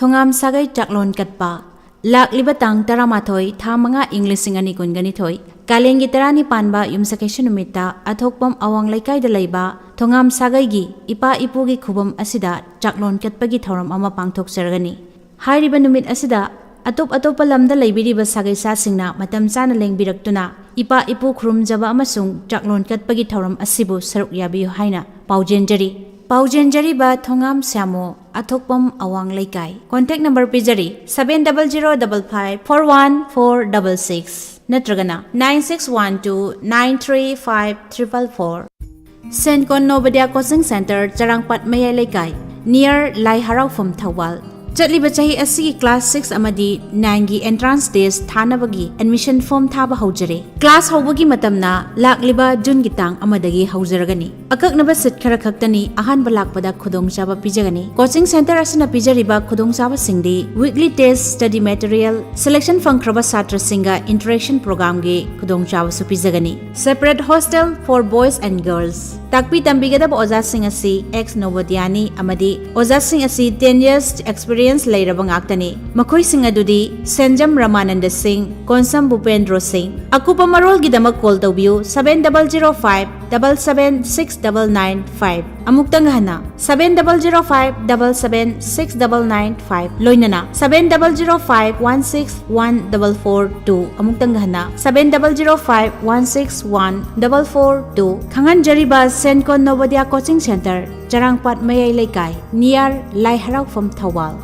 Thongam sagai chaklon katpa lakliba tang taramathoi thamanga Englishing ani kunganithoi kalengi tarani panba yumsakesha numita athokpam awang laikai da laiba thongam sagai gi ipa ipugi khubam asida chaklon katpagi thoram ama pangthok sergani hairiba numit asida atop lamda laibiriba sagai sa singna matam chana lengbirak ipa ipu khurumjaba amasung chaklon katpagi thoram asibu saruk yabiyu haina paujenjari ba thongam syamo athokpam awang laikai contact number pijari 7005541466 natragana 9612935444 Sencon Novodia Coaching Center Charangpat Mayai Laikai near Lai Haraufam Thawal Chatliba chahi asigi class 6 amadi 9 gi entrance test thanabagi admission form thaba haujare class hobagi matamna lakliba June gi tang amadagi haujaragani akaknaba sit khara khaktani ahan balakpada khudong chaba pijagani coaching center asina pijariba khudong chaba singdi weekly test study material selection fangkraba satra singa interaction program gi khudong chaba su pijagani separate hostel for boys and girls takpi tambigadaba oja sing asi ex Novodiani amadi oja sing asi 10 years experience Lairabang Aktani, Makoy Singh Adudi, Senjam Ramananda Singh, Konsam Bupendro Singh. Akupa Marol Gidamak call the view 7005 7769995. Amuktangahana 7005 7769995. Loinana 7005 1614442. Amuktangahana 7005 1614442. Kangan Jariba Sencon Novodia Coaching Center, Charangpat Mayai Laikai, near Lai Haraufam Thawal.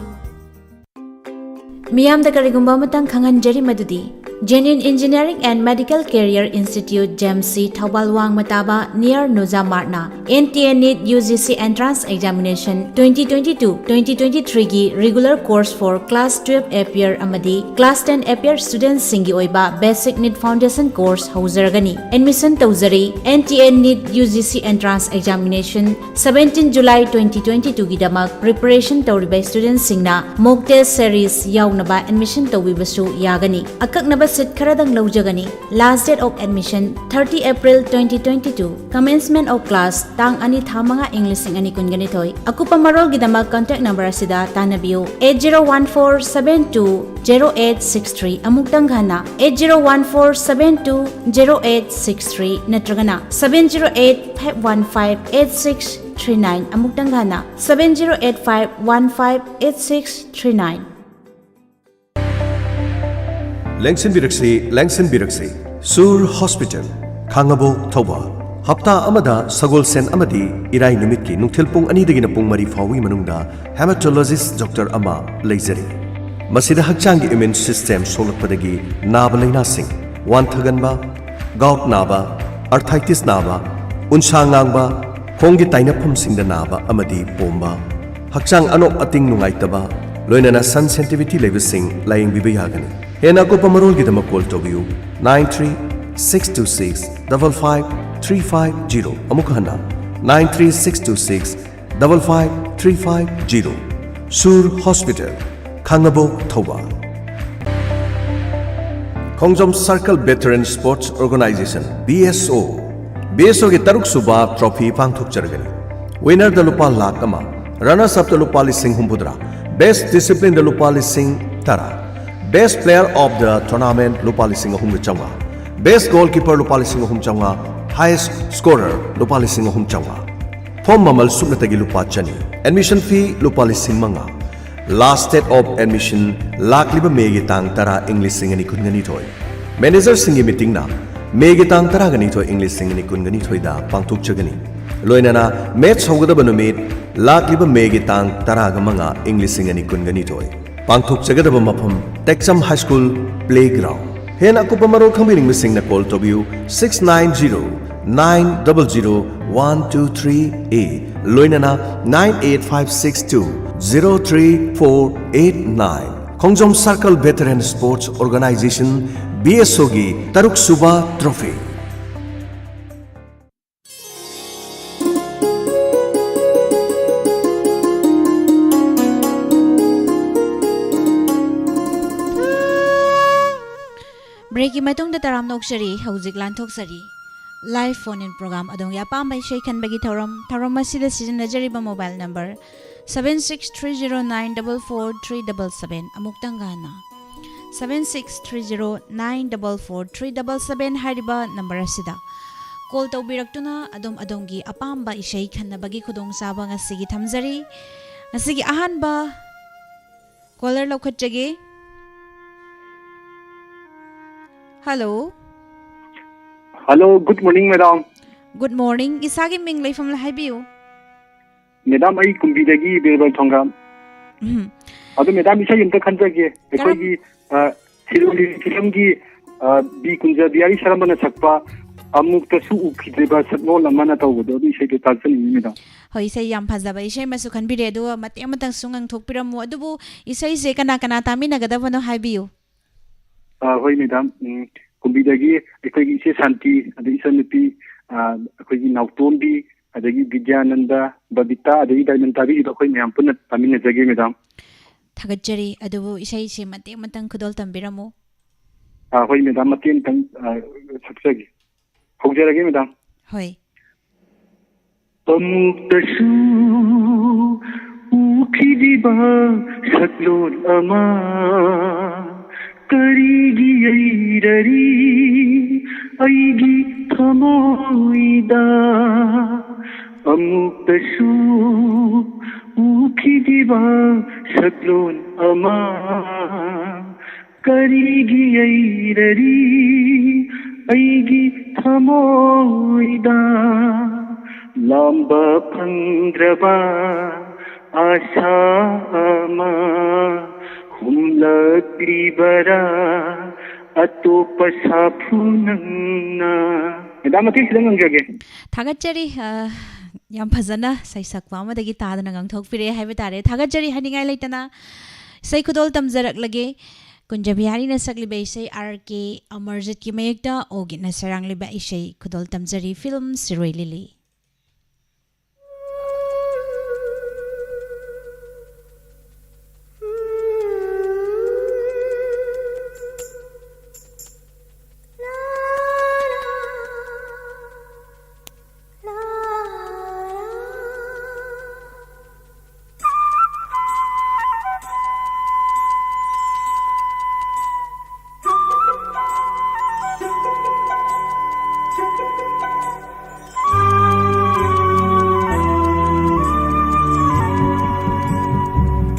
Miyam da karigumba matang khangan jari madudi Genuine Engineering and Medical Career Institute JEMC Thawal Wang Mataba near Noza Martna NTA NEET UGC Entrance Examination 2022-2023 gi regular course for class 12 APR amadi class 10 APR students singi oiba basic NEET foundation course haujaragani admission tawjari NTA NEET UGC Entrance Examination 17 July 2022 gi damak preparation tawriba students singna mock test series yawnaba admission tawibasu yagani akaknaba sit kharadang laujagani last date of admission 30 April 2022 commencement of class tang ani thamanga English ani kungani thoi akupa marol gidamak contact number asida tanabiyo 8014720863 amuktang ghana 8014720863 natragana 7085158639 amuktang ghana 7085158639 Langsan Biraksi, Sur Hospital, Kangabo, Toba. Hapta Amada, Sagol Sen Amadi, Irai Numiki, Nuktilpung Anidagina Pung Mari Fawi Manunda, Hematologist Dr. Ama, Lazari. Masida Hakchangi Immune System Solak Padagi, Nabalina Singh, Wanthaganba, Gout Naba, Arthritis Naba, Unshangangba, Hongi Tainapum Singda Naba, Amadi, Pomba, Hakchang Anok Ating Nungaitaba, Loinana Sun Sensitivity Level Singh, Lying Bibayagani. Hena ko pamarol gidama call to you 93-626-55350 amukhana 93-626-55350 Sur Hospital Kangabo Thoba Kongjom Circle Veteran Sports Organization BSO ki Taruk Suba Trophy Pangthok Chargani Winner da Lupa Lakh Ama Runners up da Lupa Lising Humbudra Best Discipline da Lupa Lising Tara Best Player of the Tournament Lupali Singh Changwa Best Goalkeeper Lupali Singh Changwa Highest Scorer Lupali Singh Changwa Form Mamal Suknatagi Lupa Chani Admission Fee Lupali Singh Manga Last date of admission Lakliba Megitang Tara English Singani Kungani Toy Manager Singi Meeting na Megitang Tara Ganito English Singani Kungani Toy da Pangtuk Chagani Loinana Match Hogadaba Numit Lakliba Megitang Tara Gamanga English Singani Kungani Toy Pangthok Chagadaba Mapam Texam High School Playground. Hena Kupa Marol Kamiring Missing na call to you 690-900-123A Loinana 98562-03489 Kongjom Circle Veteran Sports Organization BSOGI Taruk Suba Trophy. Breaking matong da taram noksari, haujik lantok sari. live phone in program adong ya pam bai shei khan bagi thoram asida sijanajari ba mobile number 7630944377 amuk tangana 7630944377 hariba number asida call tawbiraktuna adom gi apamba ishei khanna bagi khudong saba ngasigi thamjari ngasigi ahanba caller lokhatjage hello Hello, good morning, madam. good morning isagi ming leifam la haibiu Madam, I kumbidagi Bilbao Thongam. Ado madam isa yunta khanjage. Ekoi Siroli Filamgi bi kunja biari saramana sakpa amuk tasu ukhideba satno lamana tawdo du isa ke talsan ni madam. hoi sai yam phajaba isai masu khanbire do mate amatang sungang thokpiramu adubu isai se kana tamina gadabano haibiu Hoi madam. Kumbidagi ekoi se Santi adi isa nupi ekoi nautombi adagi Vidyananda Babita adagi Daimantari ekoi myam punna tamina jage madam. thagajari adubu isai se mate amatang khudol tambiramu Hoi madam matin tang saksagi. Haujarage madam. hoi Amuktasu ukhidiba saklon ama karigi airari aigi thamoida Amuktasu ukhidiba saklon ama karigi airari aigi thamoida Lamba pangraba asama humlakli bara atopa saphunangna Madam ati silang angjage thagajari yam phajana sai sakwa amadagi tadana gang thokpire haiba tare thagajari haningai leitana sai khudol tamjarak lage kunjabihari na sakliba isai RK Amarjit ki mayekta ogi na sarang liba isai khudol tamjari film Siroi Lili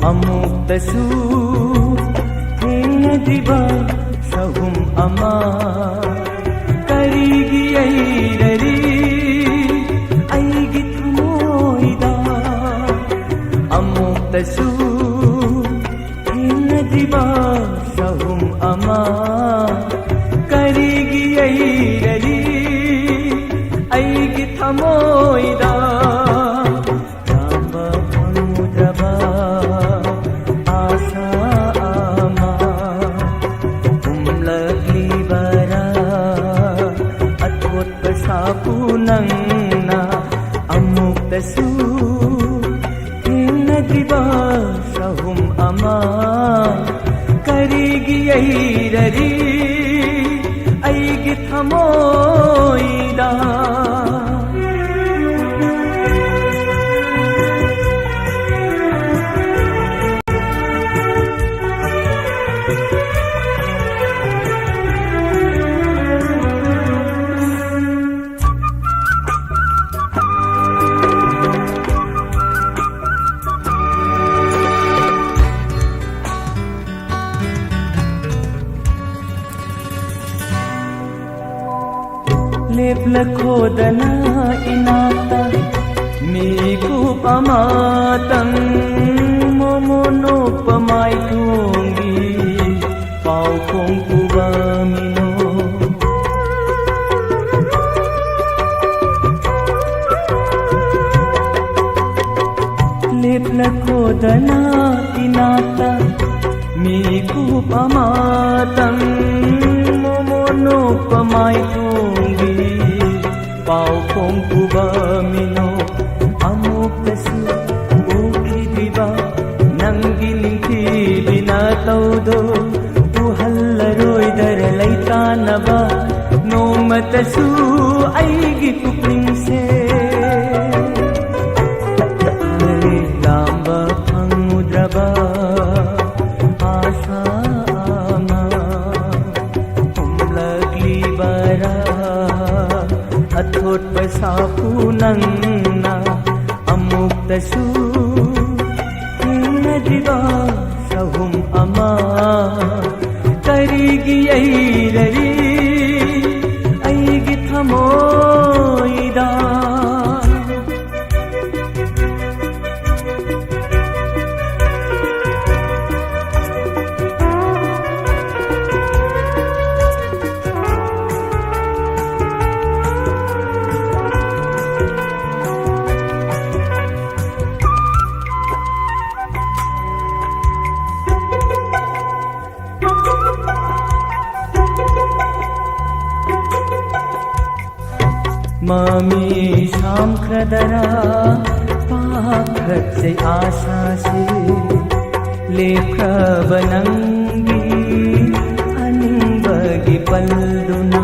Amuktasu Hengadiba Sahum Ama Karigi Airari Aigi Thamoida Amuktasu Hengadiba Sahum Ama Karigi Airari Aigi Thamoida Punangna amuktasu hinadiba sahum ama karigi airari aigi thamoida Leplekodana inata miku pamatang momono pamai tungi pau kong kubamino Leplekodana inata miku pamatang momono pamai tungi pau kong kubamino amuktasu ukhidiba nangilinthi binataudo uhallaroi dar laitanaba nomatasu ai पुकलिङ से लाम्बा फङ्मुद्रबा आशा आमा हुम्लग्ली बरा अथोट पसापु नङ्ना अमुक्तसु हिङ्नदिबा सहुम अमा करिगी ऐररी ऐगी थमोइदा mummy शाम क्रदरा पाखत से आशा से लेप्रबनंगी अनिंबगी पल्दुना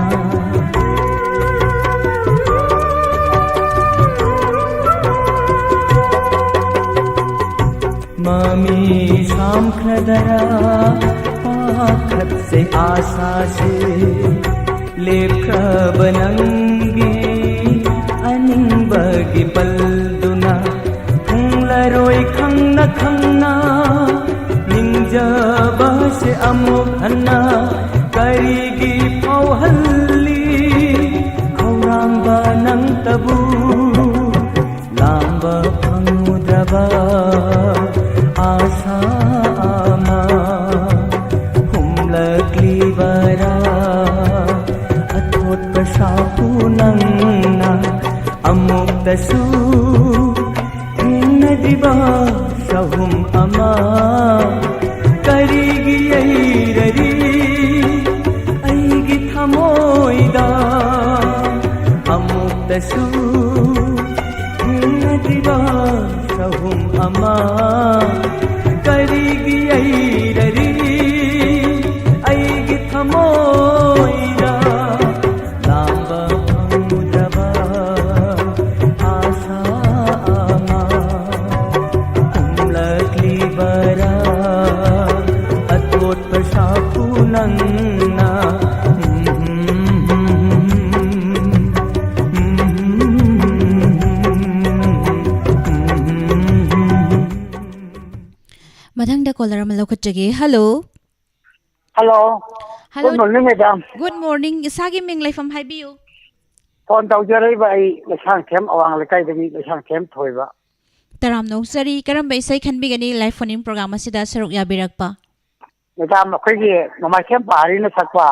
mummy शाम क्रदरा पाखत से आशा से लेप्रबनंगी अनिंबगी पल्दुना हुंगलरोई खंगना खंगना निंजबा से अमुक हन्ना करिगी पौहल्ली खौरांबा नंग तबू लांबा फंगुद्रबा आशा आमा हुंगलग्ली बरा अथोट पशापु नंगना अमुक्तसु हिन्नदिबा सहुम अमा करिगी ऐररी ऐगी थमोइदा अमुक्तसु हिन्नदिबा सहुम अमा करिगी ऐररी ऐगी थमोइदा लांबा फंगुद्रबा आशा आमा हुम्लग्ली बरा अथोट पशापु नंगना मथंगदा कॉलर अमा लौखटजगे hello hello hello good morning madam good morning इसागी मिंग लाइफम हाइबियो फोन तौजरइबा आई लसांगथेम अवांग लेकाइदगी लसांगथेम थोइबा तराम नौसरी करम इसै खनबिगनी लाइव फोनिंग प्रोग्राम असिदा सरुक याबिरकपा मैडम अखोइगी नमाइथेम पारिना सकपा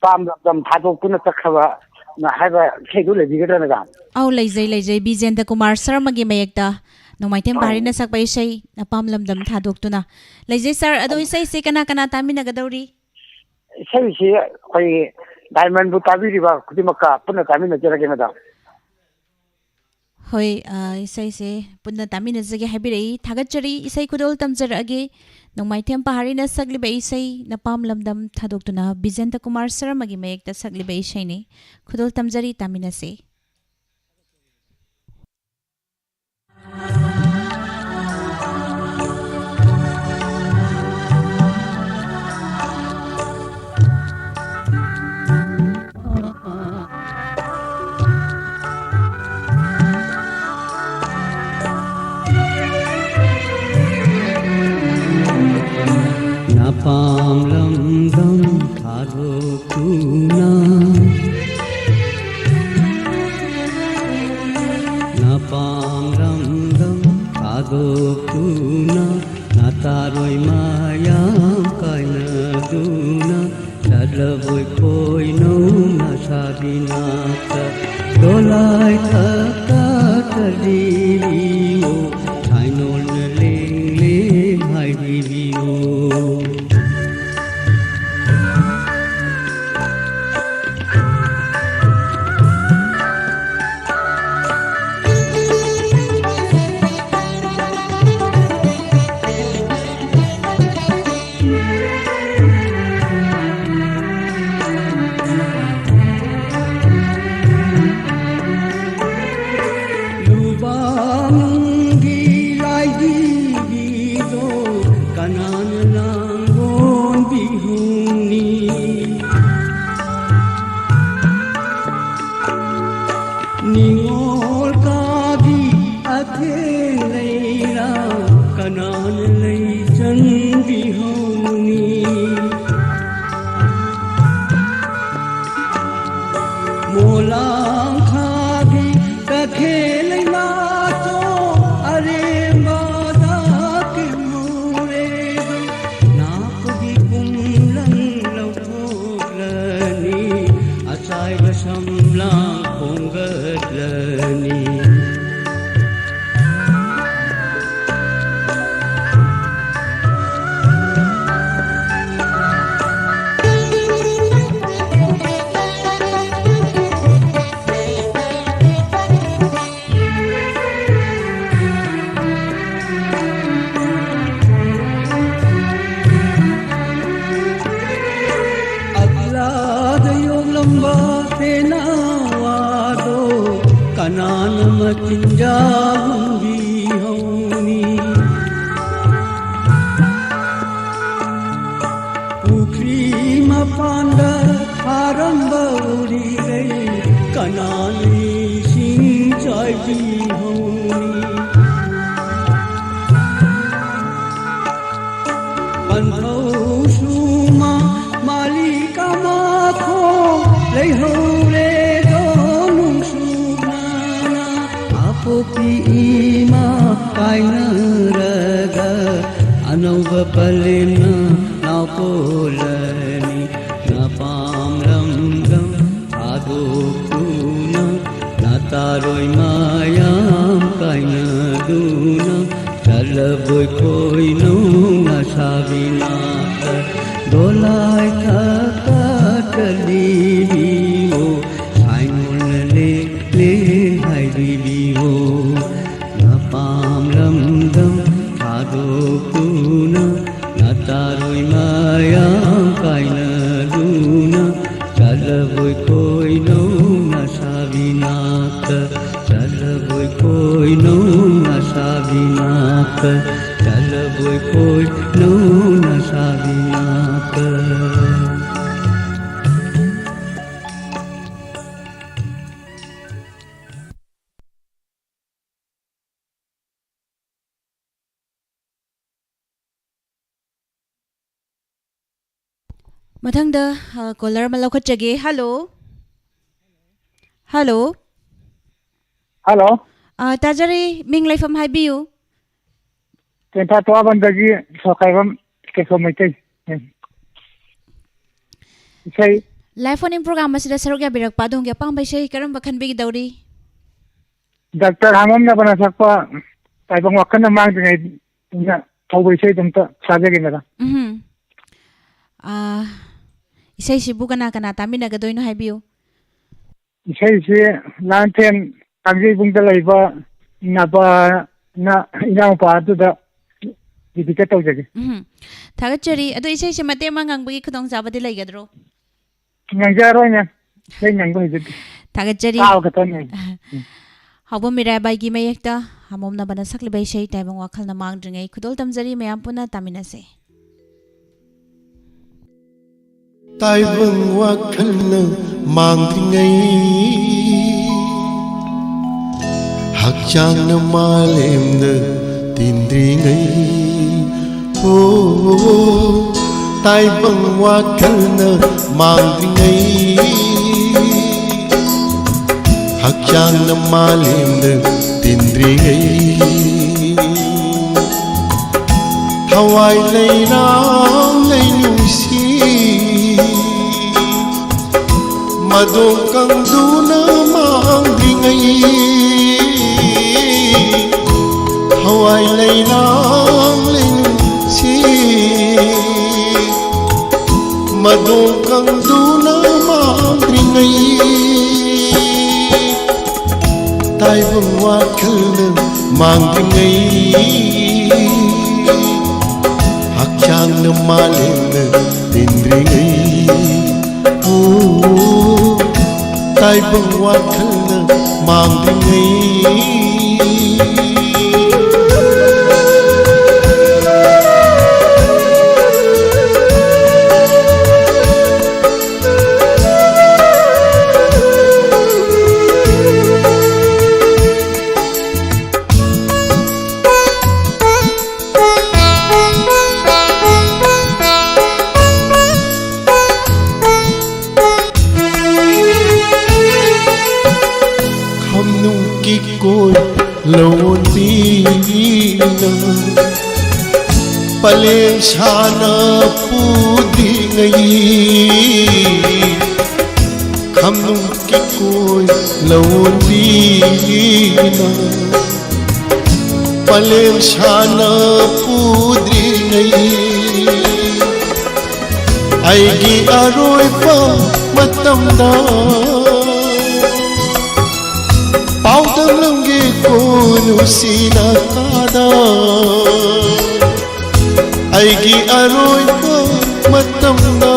पाम दम थादोक्तुना चखबा ना हाइबा खेदु लेबिगदा मैडम औ लेजै बिजेंद्र कुमार शर्मा गी मयकता नोमाइथेम बारिना सकपा इसै नपाम लमदम थादोक्तुना लेजै सर अदो इसै से कना कना तामिनगदौरी सही कोई डायमंड बु ताबिरिबा खुदिमका पुना तामिना जरगे मैडम होय इसै से पुना तामिना जगे हाबिरई थागतचरी इसै खुदोल तमजरगे नोमाइथेम पहारिना सकलिबा इसै नपाम लमदम थादोक्तुना बिजेंद्र कुमार शर्मा गी मयकता सकलिबा इसैने खुदोल तमजरी तामिना से Napam lam dam khado tuna Napam lam dam khado tuna Nataroi mayam kaina duna Dadlavoi koi no na sabinata Dolai thaka tadiriyo Thainol na ling ling hai bibiyo लेरा कनान लई चंदी होनी मोला खागी तखेल नाचो अरे मादा के मोरे नापगी कुमलं लवोलनी अचाय बशमला पोंगलनी कनान मचिंजा हुंगी होनी पुखरी मपांड आरंभ उड़ी गई कनानी सिंचाई होनी बंधो सुमा मालिका माखो ले हो रे Ima kaina raga anova palena napolani napam ram ram adokuna nataroi mayam kaina duna chalaboi koino nasavina dolai thakataliyo saimul le le hai bibi napam lam dam adokuna nataroi mayam kaina duna chalaboi koino nasavinaka chalaboi koino nasavinaka chalaboi koino nasavinaka मथंगदा caller मा लौखटजगे hello hello hello ताजरे मिंग लाइफम हाइबियु तेंथा तोबंदगी सखायबम केसो मैतै इसाई लाइफ ऑन इन प्रोग्राम मसिदा सरुक या बिरक पादों के पाम बैसे करम बखन बिग दौरी डॉक्टर हामम ना बना सकपा ताइबंग वखन मांग दिनै ना थौबैसे दमता साजगे मेरा इसै सिबु कना कना तामिनगदोइनो हाइबियु इसै से लांथेन कांगजी बुंदा लैबा नाबा ना इनाव पादुदा दिदिका तौजगे थागचरी अदो इसै से मते मंगांगबगी खदोंग जाबदि लैगद्रो नंजारोnya sei nangbo hijudi थागचरी काव खतने हाबो मिराय बाइगी मयेक्ता हमोमना बना सकले बै सै ताइबंग वाखलना मांगद्रिङै खुदोल तमजरी मयाम पुना तामिनसे ताइबंग वाखलना मांगद्रिङै हकचांग मालेमद तिन्द्रिङै ओ ताइबंग वाखलना मांगद्रिङै हकचांग मालेमद तिन्द्रिङै थवाइ लैराम लैनुसी मदों कंदूना मांगद्रिङै थवाइ लैराम लैनुसी मदों कंदूना मांगद्रिङै ताइबंग वाखलना मांगद्रिङै हकचांग मालेमद तिन्द्रिङै ताइबंग वाखलना मांगद्रिङै ꯂꯧꯕꯤꯅ ꯄꯂꯦꯡ ꯁꯥꯅ ꯄꯨꯗ꯭ꯔꯤꯉꯩ ꯈꯝꯅꯨꯡꯀꯤ ꯀꯣꯏ ꯂꯧꯕꯤꯅ ꯄꯂꯦꯡ ꯁꯥꯅ ꯄꯨꯗ꯭ꯔꯤꯉꯩ ꯑꯩꯒꯤ ꯑꯔꯣꯏꯕ ꯃꯇꯝꯗ ꯄꯥꯎꯗꯝꯂꯝꯒꯦ ꯀꯣꯅꯨꯡꯁꯤꯅ ꯀꯥꯗ ꯑꯩꯒꯤ ꯑꯔꯣꯏꯕ ꯃꯇꯝꯗ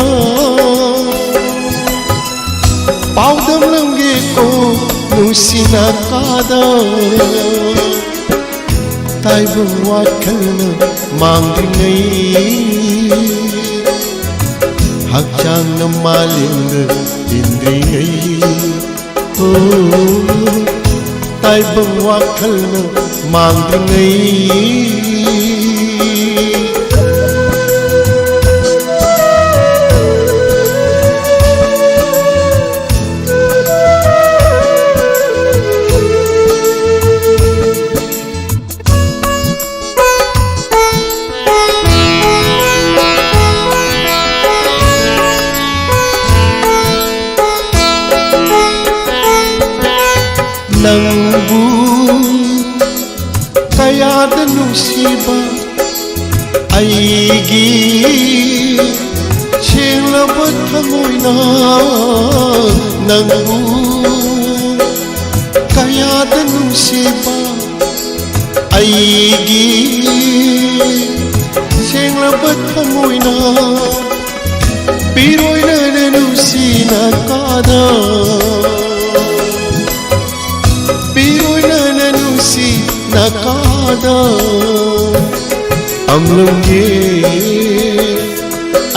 ꯄꯥꯎꯗꯝꯂꯝꯒꯦ ꯀꯣꯅꯨꯡꯁꯤꯅ ꯀꯥꯗ ꯇꯥꯏꯕꯪ ꯋꯥꯈꯜꯅ ꯃꯥꯡꯗ꯭ꯔꯤꯉꯩ ꯍꯛꯆꯥꯡꯅ ꯃꯥꯂꯦꯝꯗ ꯇꯤꯟꯗ꯭ꯔꯤꯉꯩ ꯇꯥꯏꯕꯪ ꯋꯥꯈꯜꯅ ꯃꯥꯡꯗ꯭ꯔꯤꯉꯩ ꯅꯪꯕꯨ ꯀꯌꯥꯗ ꯅꯨꯡꯁꯤꯕ ꯑꯩꯒꯤ ꯁꯦꯡꯂꯕ ꯊꯃꯣꯏꯅ ꯅꯪꯕꯨ ꯀꯌꯥꯗ ꯅꯨꯡꯁꯤꯕ ꯑꯩꯒꯤ ꯁꯦꯡꯂꯕ ꯊꯃꯣꯏꯅ ꯄꯤꯔꯣꯏꯅ ꯅꯨꯡꯁꯤꯅ ꯀꯥꯗ nakada amlumge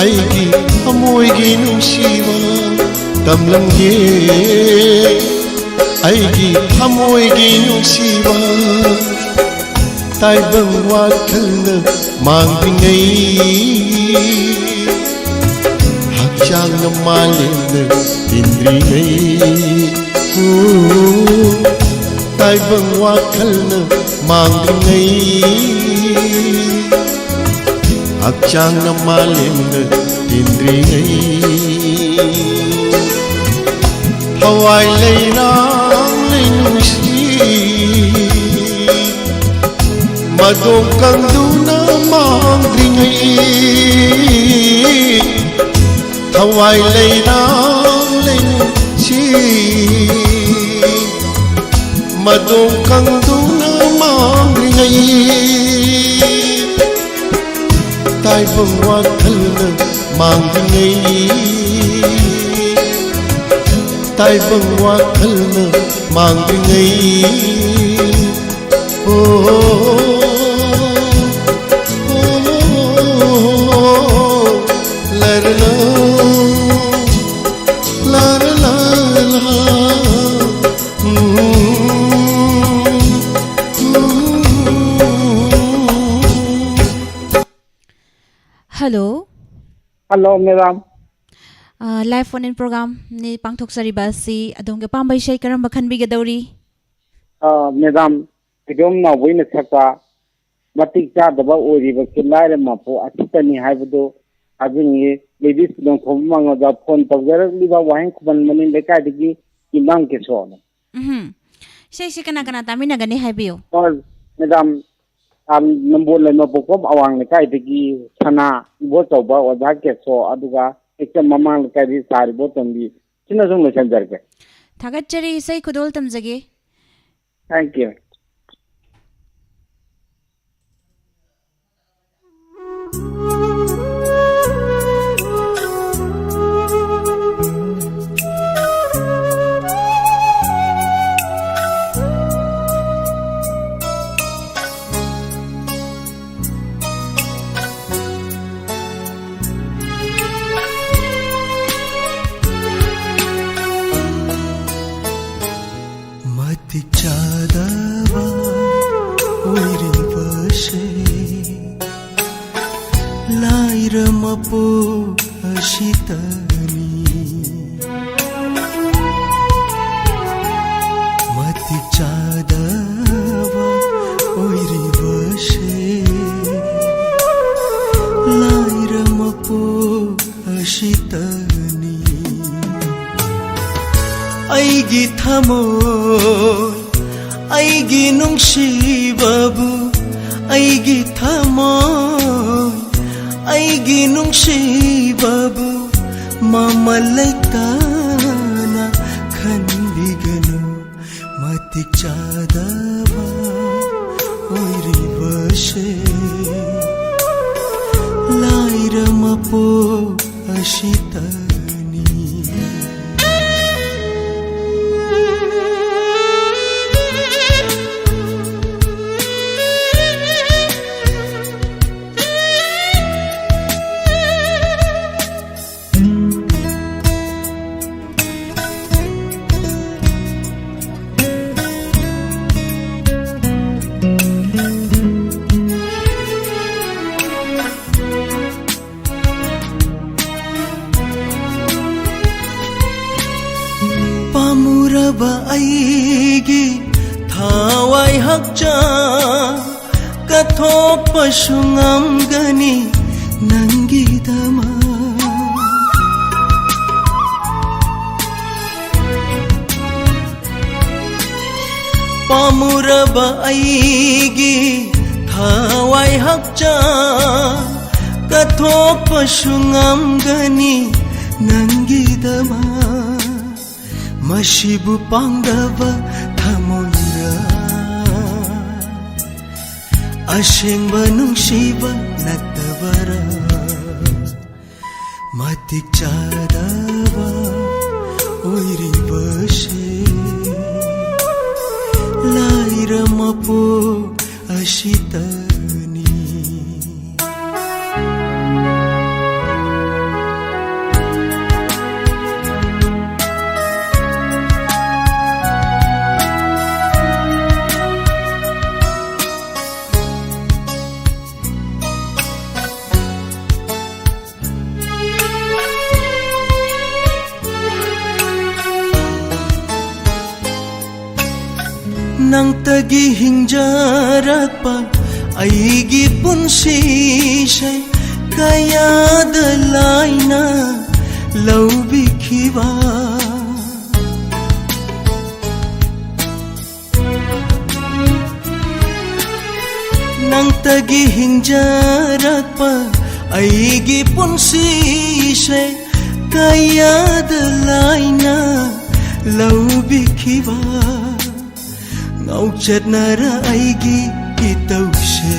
aigi amoigi nungsiwa tamlumge aigi amoigi nungsiwa taibang wakhalna mangdingai hakchangna malemna tindringai taibang wakhalna mangdringai hakchangna malemna tindringai hawai leirang leinungsi madong kanduna mangdringai hawai leirang leinungsi madong kanduna mangdringai taibang wakhalna mangdringai taibang wakhalna mangdringai larla larla Hello. Hello, madam. Live phone in program ni pangthok sariba si adong ke pambai shay karam bakhan biga dauri. Madam, idom na win sakta matik cha daba ori ba kilai ma po atitani haibdo ajingi ladies dong thomang da phone tawjar liba wahin kuban manin lekai digi imang ke so. Shay si kana kana tamina gani haibiyo. Madam nambol le mabukom awang lekai digi sana bo chawba oda ke so aduga ekta mamang lekai di sari bo tambi china song no chanjar ke. Thagachari say khudol tamjage. Thank you. matik chadaba oiribashe lairamapo ashitani matik chadaba ꯑꯩꯒꯤ ꯊꯃꯣꯏ ꯑꯩꯒꯤ ꯅꯨꯡꯁꯤꯕꯕꯨ ꯑꯩꯒꯤ ꯊꯃꯣꯏ ꯑꯩꯒꯤ ꯅꯨꯡꯁꯤꯕꯕꯨ ꯃꯃꯜ ꯂꯩꯇꯅ ꯈꯟꯕꯤꯒꯅꯨ ꯃꯇꯤꯛ ꯆꯥꯗꯕ ꯑꯣꯏꯔꯤꯕꯁꯦ ꯂꯥꯏꯔ ꯃꯄꯣꯛ ꯑꯁꯤꯇꯅꯤ ꯄꯥꯝꯃꯨꯔꯕ ꯑꯩꯒꯤ ꯊꯋꯥꯏ ꯍꯛꯆꯥꯡ ꯀꯠꯊꯣꯛꯄꯁꯨ ꯉꯝꯒꯅꯤ ꯅꯪꯒꯤꯗꯃꯛ ꯄꯥꯝꯃꯨꯔꯕ ꯑꯩꯒꯤ ꯊꯋꯥꯏ ꯍꯛꯆꯥꯡ ꯀꯠꯊꯣꯛꯄꯁꯨ ꯉꯝꯒꯅꯤ ꯅꯪꯒꯤꯗꯃꯛ ꯃꯁꯤꯕꯨ ꯄꯥꯡꯗꯕ ꯊꯃꯣꯏꯔ ꯑꯁꯦꯡꯕ ꯅꯨꯡꯁꯤꯕ ꯅꯠꯇꯕꯔ ꯃꯇꯤꯛ ꯆꯥꯗꯕ ꯑꯣꯏꯔꯤꯕꯁꯦ ꯂꯥꯏꯔ ꯃꯄꯣꯛ ꯑꯁꯤꯇꯅꯤ ꯅꯪꯇꯒꯤ ꯍꯤꯡꯖꯔꯛꯄ ꯑꯩꯒꯤ ꯄꯨꯟꯁꯤꯁꯦ ꯀꯌꯥꯗ ꯂꯥꯏꯅ ꯂꯧꯕꯤꯈꯤꯕ ꯅꯪꯇꯒꯤ ꯍꯤꯡꯖꯔꯛꯄ ꯑꯩꯒꯤ ꯄꯨꯟꯁꯤꯁꯦ ꯀꯌꯥꯗ ꯂꯥꯏꯅ ꯂꯧꯕꯤꯈꯤꯕ ꯉꯥꯎꯆꯠꯅꯔ ꯑꯩꯒꯤ ꯏꯇꯧꯁꯦ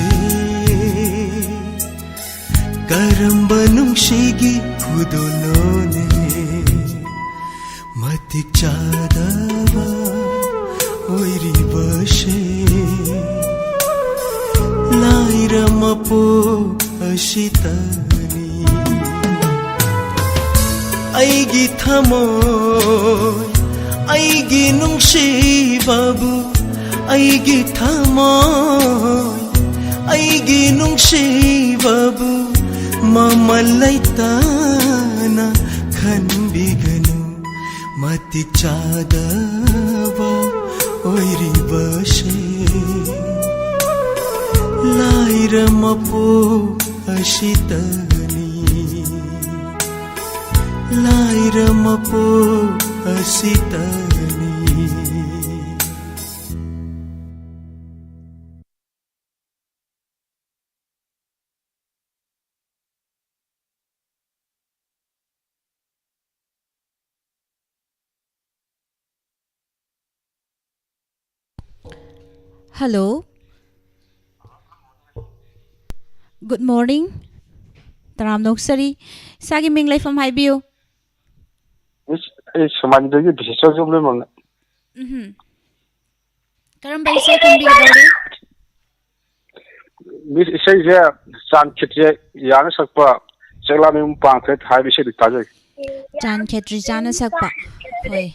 ꯀꯔꯝꯕ ꯅꯨꯡꯁꯤꯒꯤ ꯈꯨꯗꯣꯜꯅꯣꯅꯦ ꯃꯇꯤꯛ ꯆꯥꯗꯕ ꯑꯣꯏꯔꯤꯕꯁꯦ ꯂꯥꯏꯔ ꯃꯄꯣꯛ ꯑꯁꯤꯇꯅꯤ ꯑꯩꯒꯤ ꯊꯃꯣꯏ ꯑꯩꯒꯤ ꯅꯨꯡꯁꯤꯕꯕꯨ ꯑꯩꯒꯤ ꯊꯃꯣꯏ ꯑꯩꯒꯤ ꯅꯨꯡꯁꯤꯕꯕꯨ ꯃꯃꯜ ꯂꯩꯇꯅ ꯈꯟꯕꯤꯒꯅꯨ ꯃꯇꯤꯛ ꯆꯥꯗꯕ ꯑꯣꯏꯔꯤꯕꯁꯦ ꯂꯥꯏꯔ ꯃꯄꯣꯛ ꯑꯁꯤꯇꯅꯤ ꯂꯥꯏꯔ ꯃꯄꯣꯛ ꯑꯁꯤꯇꯅꯤ Hello. Good morning. Taram Noksari. Sagi Ming Life from Highview. समाजदगी विशेष जबले मन Karamba isay kan bigdori? Miss इसे जे चांद खिचे याने सकपा चगला में पांखे थाई विषय दिखता जाए Chan Khetri Chana Sakpa. Hoi.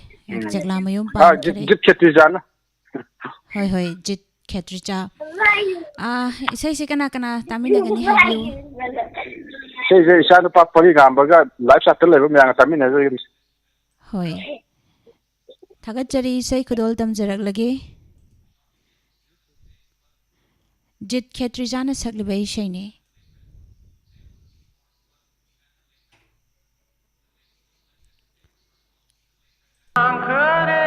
Jagla mayum हाँ pa. जित खेती जाना Hoi hoi. Jit Khetri Cha. Isay si kana tamina gani Highview. से जे ईशान पाप परी गांव बगा लाइफ सेटल लेवल में आना तमी नजर ये Hoi. Thagat jari isay kudol tam jarak lagi. Jit Khetri Chana Sakliba isay ni. Angkare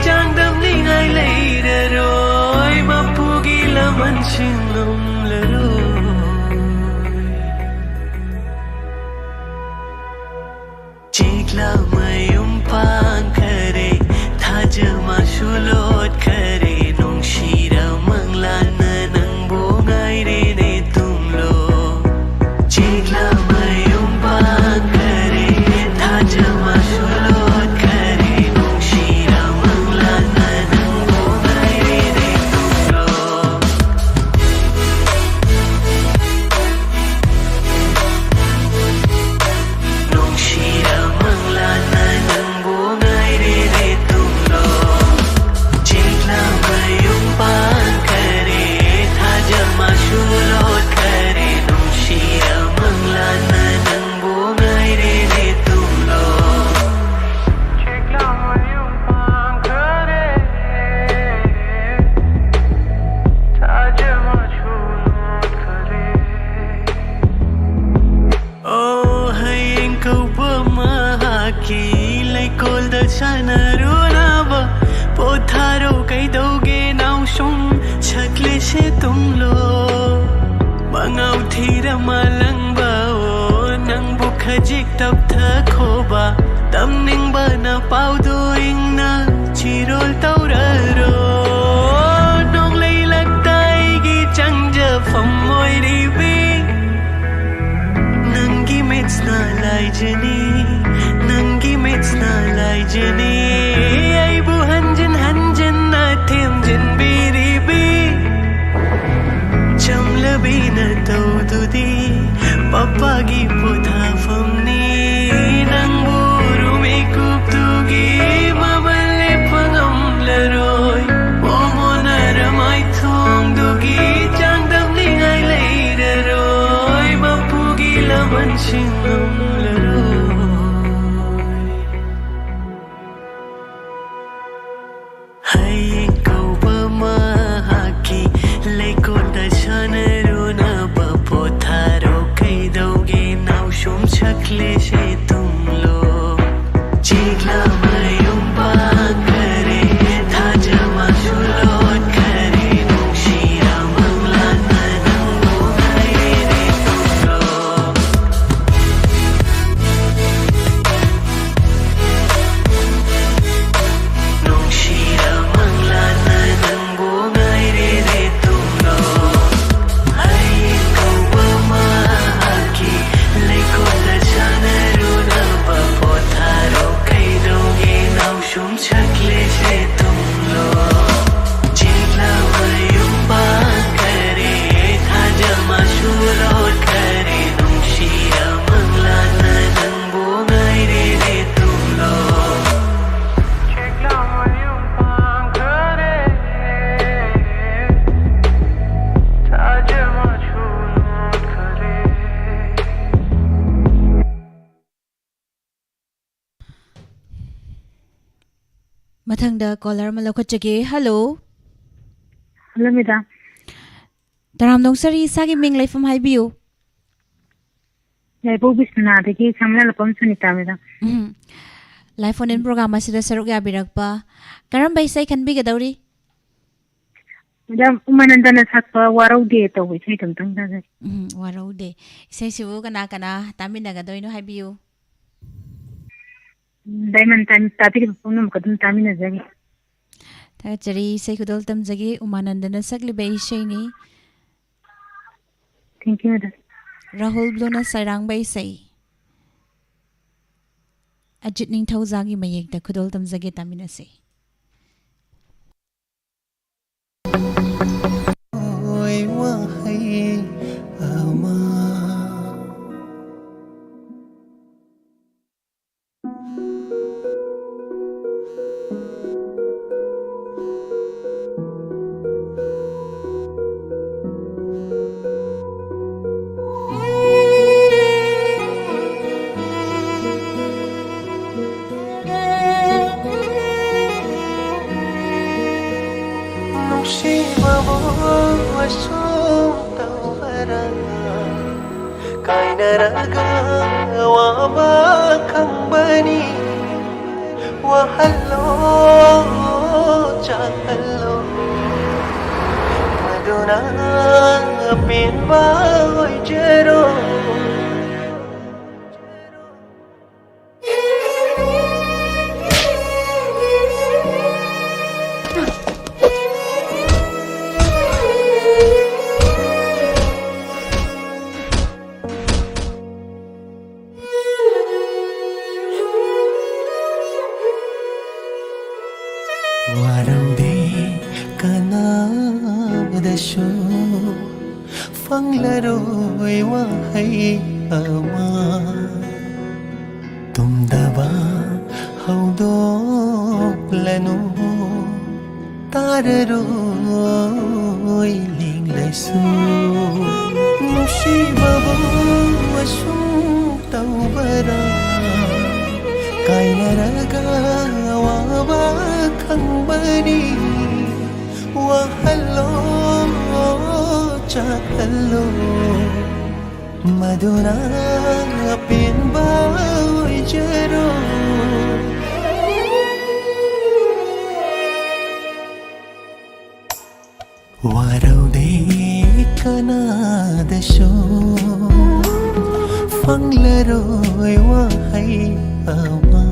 चांदम निगाय लेररोय मपुगी लमन शिंगम लरोय चिगला मयुम पांखरे थाज माशुलोट करे नोंशिरा मंगलाना नंगबो गायरे ने तुमलो चिगला मयुम पांखरे थाज माशुलोट करे नोंशिरा मंगलाना नंगबो गायरे ने तुमलो नोंशिरा मंगलाना नंगबो गायरे ने तुमलो चिगला मयुम पांखरे थाज माशुलोट करे नोंशिरा मंगलाना नंगबो गायरे ने तुमलो चिगला मयुम पांखरे थाज माशुलोट करे Oh, hayeng kau pemahaki Laikol da sana runaba Potharo kay doge nau shum Chakle se tum lo Mangaw thira malang ba o Nang bukhajik tab tha khoba Tam ning ba na pau doing na Chirol tauraro Nong lay lagtay gi chang ja phom moi ri bing Nangi mets na lai jani Nangi mets na lai jani Ay bu hanjan na them jin biri bi Cham labi na tau tudi Papa gi potha famni Nang buru me kup tugi Mabale pangam laroy Momo na ramay thong dugi Chang dam ningay lairaroy Mapugi laman singam laroy Hayeng kau pemahaki Laikol da sana runa ba potharo kay doge nau shum chakle se tumlo Chigla mayum pankare thaja masulot kare nungshira manglana nangbo gaire tumlo Nungshira manglana nangbo gaire tumlo Hayeng kau pemahaki Laikol da sana runa ba potharo kay doge nau shum chakle se tumlo Chigla mayum pankare thaja masulot kare nungshira manglana nangbo gaire tumlo Chigla mayum pankare thaja masulot kare ꯃꯊꯪꯗ caller ꯑꯃ ꯂꯧꯈꯠꯆꯒꯦ ꯍꯜꯂꯣ Hello, madam. ꯇꯔꯥꯝꯗꯣꯡ Sri ꯏꯁꯥꯒꯤ ꯃꯤꯡ ꯂꯩꯐꯝ ꯍꯥꯏꯕꯤꯌꯨ Yaipo Bishnadagi Samla Lapam Sunita, madam. Live phone in program ꯑꯁꯤꯗ ꯁꯔꯨꯛ ꯌꯥꯕꯤꯔꯛꯄ ꯀꯔꯝꯕ ꯏꯁꯩ ꯈꯟꯕꯤꯒꯗꯧꯔꯤ Madam, Umanandana Sakpa, Waraude, to which we don't think that. ꯋꯥꯔꯧꯗꯦ ꯏꯁꯩꯁꯤꯕꯨ ꯀꯅꯥ ꯀꯅꯥ ꯇꯥꯃꯤꯟꯅꯒꯗꯣꯏꯅꯣ ꯍꯥꯏꯕꯤꯌꯨ Diamond Time Tatik Punum Kadun Tamina Zagi. ꯊꯥꯒꯠꯆꯔꯤ ꯏꯁꯩ ꯈꯨꯗꯣꯜ ꯇꯝꯖꯒꯦ ꯎꯃꯥꯅꯟꯗꯅ ꯁꯛꯂꯤꯕ ꯏꯁꯩꯅꯤ Thank you, madam. ꯔꯥꯍꯨꯜ ꯕ꯭ꯂꯨꯅ ꯁꯩꯔꯥꯡꯕ ꯏꯁꯩ ꯑꯖꯤꯠ ꯅꯤꯡꯊꯧꯖꯥꯒꯤ ꯃꯌꯦꯛꯇ ꯈꯨꯗꯣꯜ ꯇꯝꯖꯒꯦ ꯇꯥꯃꯤꯟꯅꯁꯤ Oi wahai ama kainaraga wama kang bani wahalo chakalo maduna pin boy jero fanglaroi wahai ama tumdaba haudok lanu tararoi linglesu nusibabu asum taubara kainaraga waba khangbani wahallo chakalo maduna pin boy jero waraude kanada sho fanglaroi wahai ama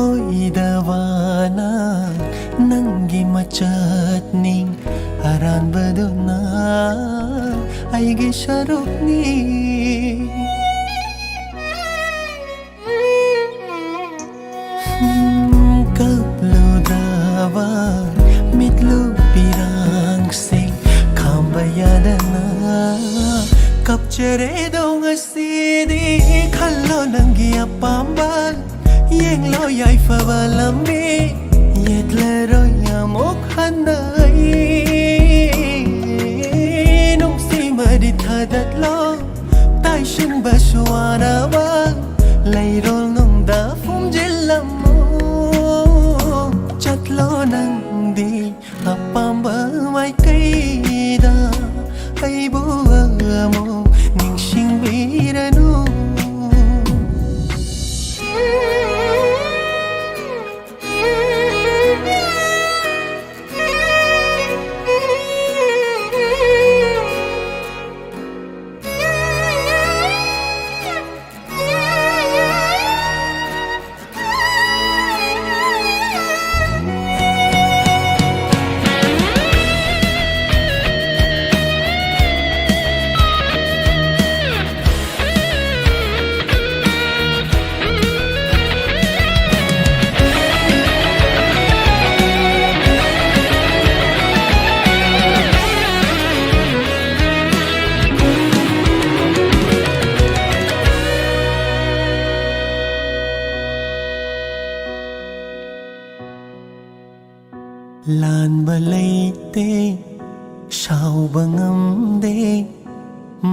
oidavana nangi machatning haran baduna aigi sharukni kaplu dava mitlu pirang sing kambayadana kapchere dong asidi khallo nangi apambal yeng lo yai fa ba lambi yet le ro ya mok hanai nong si ma di thadat lo tai shin ba shuara ba lai rol nong da phum jil lam mo chat lo nang di apam ba mai kai da ai bu mo ning sing bi ra nu lan balay te sao bangam de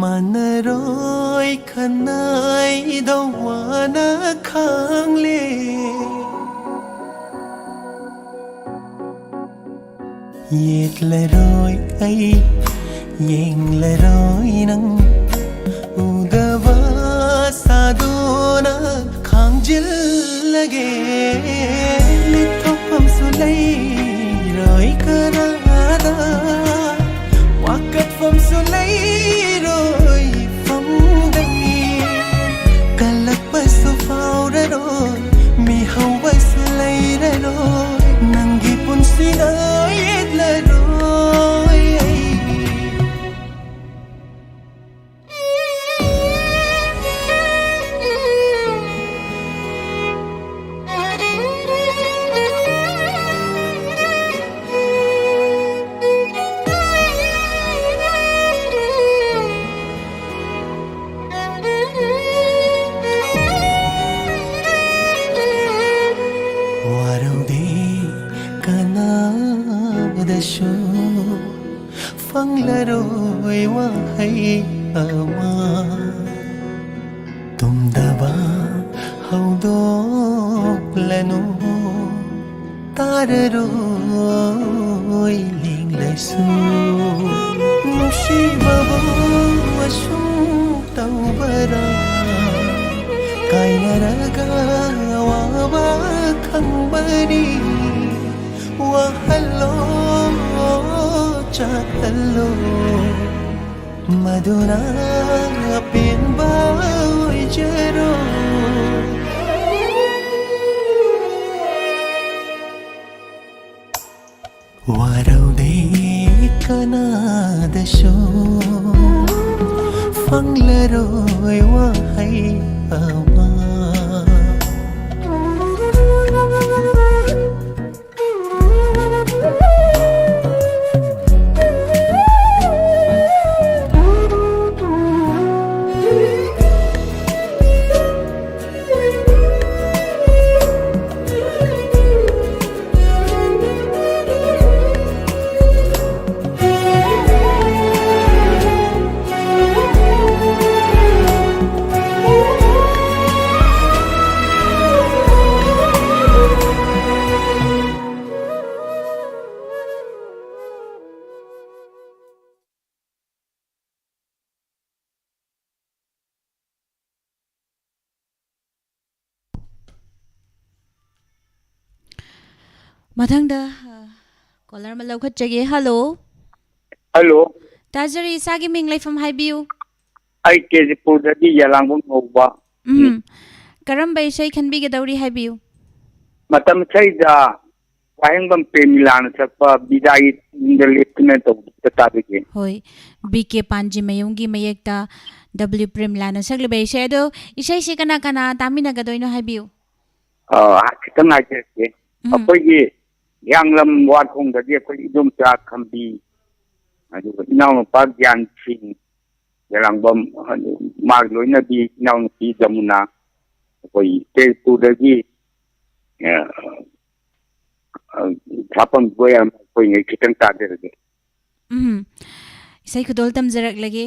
manaroi khanai dawana khang le yet le roi ai yeng le roi nang udava sadona khang jil lage lithopam sulai roi karada wakat pham sulai roi pham dai kalak pa su phau ra roi mi hau ba sulai ra roi nangi pun sinai et la roi ꯐꯪꯂꯔꯣꯏ ꯋꯥꯍꯩ ꯑꯃ ꯇꯨꯝꯗꯕ ꯍꯧꯗꯣꯛꯂꯅꯨ ꯇꯥꯔꯔꯣꯏ ꯂꯦꯡꯂꯁꯨ ꯅꯨꯡꯁꯤꯕꯕꯨ ꯑꯁꯨꯝ ꯇꯧꯕꯔꯥ ꯀꯥꯏꯅꯔꯒ ꯑꯋꯥꯕ ꯈꯪꯕꯅꯤ ꯋꯥꯍꯜꯂꯣ ꯆꯥꯛꯍꯜꯂꯣ ꯃꯗꯨꯅ ꯑꯄꯦꯟꯕ ꯑꯣꯏꯖꯔꯣ ꯋꯥꯔꯧꯗꯦ ꯀꯅꯥꯗꯁꯨ ꯐꯪꯂꯔꯣꯏ ꯋꯥꯍꯩ ꯑꯃ ꯃꯊꯪꯗ ꯀꯣꯂꯔ ꯑꯃ ꯂꯧꯈꯠꯆꯒꯦ. ꯍꯜꯂꯣ. ꯍꯜꯂꯣ. ꯇꯥꯖꯔꯤ, ꯏꯁꯥꯒꯤ ꯃꯤꯡ ꯂꯩꯐꯝ ꯍꯥꯏꯕꯤꯌꯨ. ꯑꯩ ꯀꯦꯖꯤꯄꯨꯔꯗꯒꯤ ꯌꯥꯂꯥꯡꯕꯝ ꯀꯧꯕ. ꯀꯔꯝꯕ ꯏꯁꯩ ꯈꯟꯕꯤꯒꯗꯧꯔꯤ ꯍꯥꯏꯕꯤꯌꯨ. ꯃꯇꯝ ꯏꯁꯩꯗ ꯋꯥꯍꯦꯡꯕꯝ ꯄ꯭ꯔꯦꯃꯤꯂꯥꯅ ꯁꯛꯄ ꯕꯤꯗꯥꯏꯒꯤ ꯇꯨꯡꯗ ꯂꯦꯞꯇꯨꯅ ꯇꯧꯕꯗ ꯇꯥꯕꯤꯒꯦ. ꯍꯣꯏ, ꯕꯤ.ꯀꯦ. ꯄꯥꯟꯖꯤꯃꯌꯨꯝꯒꯤ ꯃꯌꯦꯛꯇ W. ꯄ꯭ꯔꯦꯃꯤꯂꯥꯅ ꯁꯛꯂꯤꯕ ꯏꯁꯩ ꯑꯗꯣ ꯏꯁꯩꯁꯤ ꯀꯅꯥ ꯀꯅꯥ ꯇꯥꯃꯤꯟꯅꯒꯗꯣꯏꯅꯣ ꯍꯥꯏꯕꯤꯌꯨ. ꯈꯤꯇꯪ ꯍꯥꯏꯖꯔꯛꯀꯦ. ꯑꯩꯈꯣꯏꯒꯤ ꯌꯥꯡꯂꯝ ꯋꯥꯊꯣꯡꯗꯗꯤ ꯑꯩꯈꯣꯏ ꯏꯗꯣꯝꯆꯥ ꯈꯝꯕꯤ ꯑꯗꯨꯒ ꯏꯅꯥꯎꯅꯨꯄꯥ ꯒ꯭ꯌꯥꯟ ꯁꯤꯡ ꯌꯥꯂꯥꯡꯕꯝ ꯃꯥꯒꯤ ꯂꯣꯏꯅꯕꯤ ꯏꯅꯥꯎꯅꯨꯄꯤ ꯖꯃꯨꯅꯥ ꯑꯩꯈꯣꯏ ꯇꯦꯖꯄꯨꯔꯗꯒꯤ ꯁꯥꯐꯝ ꯒꯣꯌꯥꯝ ꯑꯩꯈꯣꯏꯉꯩ ꯈꯤꯇꯪ ꯇꯥꯖꯔꯒꯦ. ꯏꯁꯩ ꯈꯨꯗꯣꯜ ꯇꯝꯖꯔꯛꯂꯒꯦ.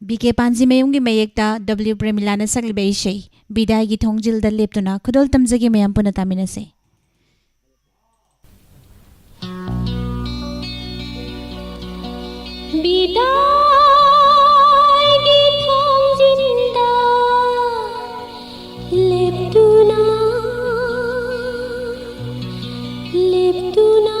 B.K. ꯄꯥꯟꯖꯤꯃꯌꯨꯝꯒꯤ ꯃꯌꯦꯛꯇ W. ꯄ꯭ꯔꯦꯃꯤꯂꯥꯅ ꯁꯛꯂꯤꯕ ꯏꯁꯩ ꯕꯤꯗꯥꯏꯒꯤ ꯊꯣꯡꯖꯤꯜꯗ ꯂꯦꯞꯇꯨꯅ ꯈꯨꯗꯣꯜ ꯇꯝꯖꯒꯦ. ꯃꯌꯥꯝ ꯄꯨꯟꯅ ꯇꯥꯃꯤꯟꯅꯁꯦ. Bidai thongjinda leptuna leptuna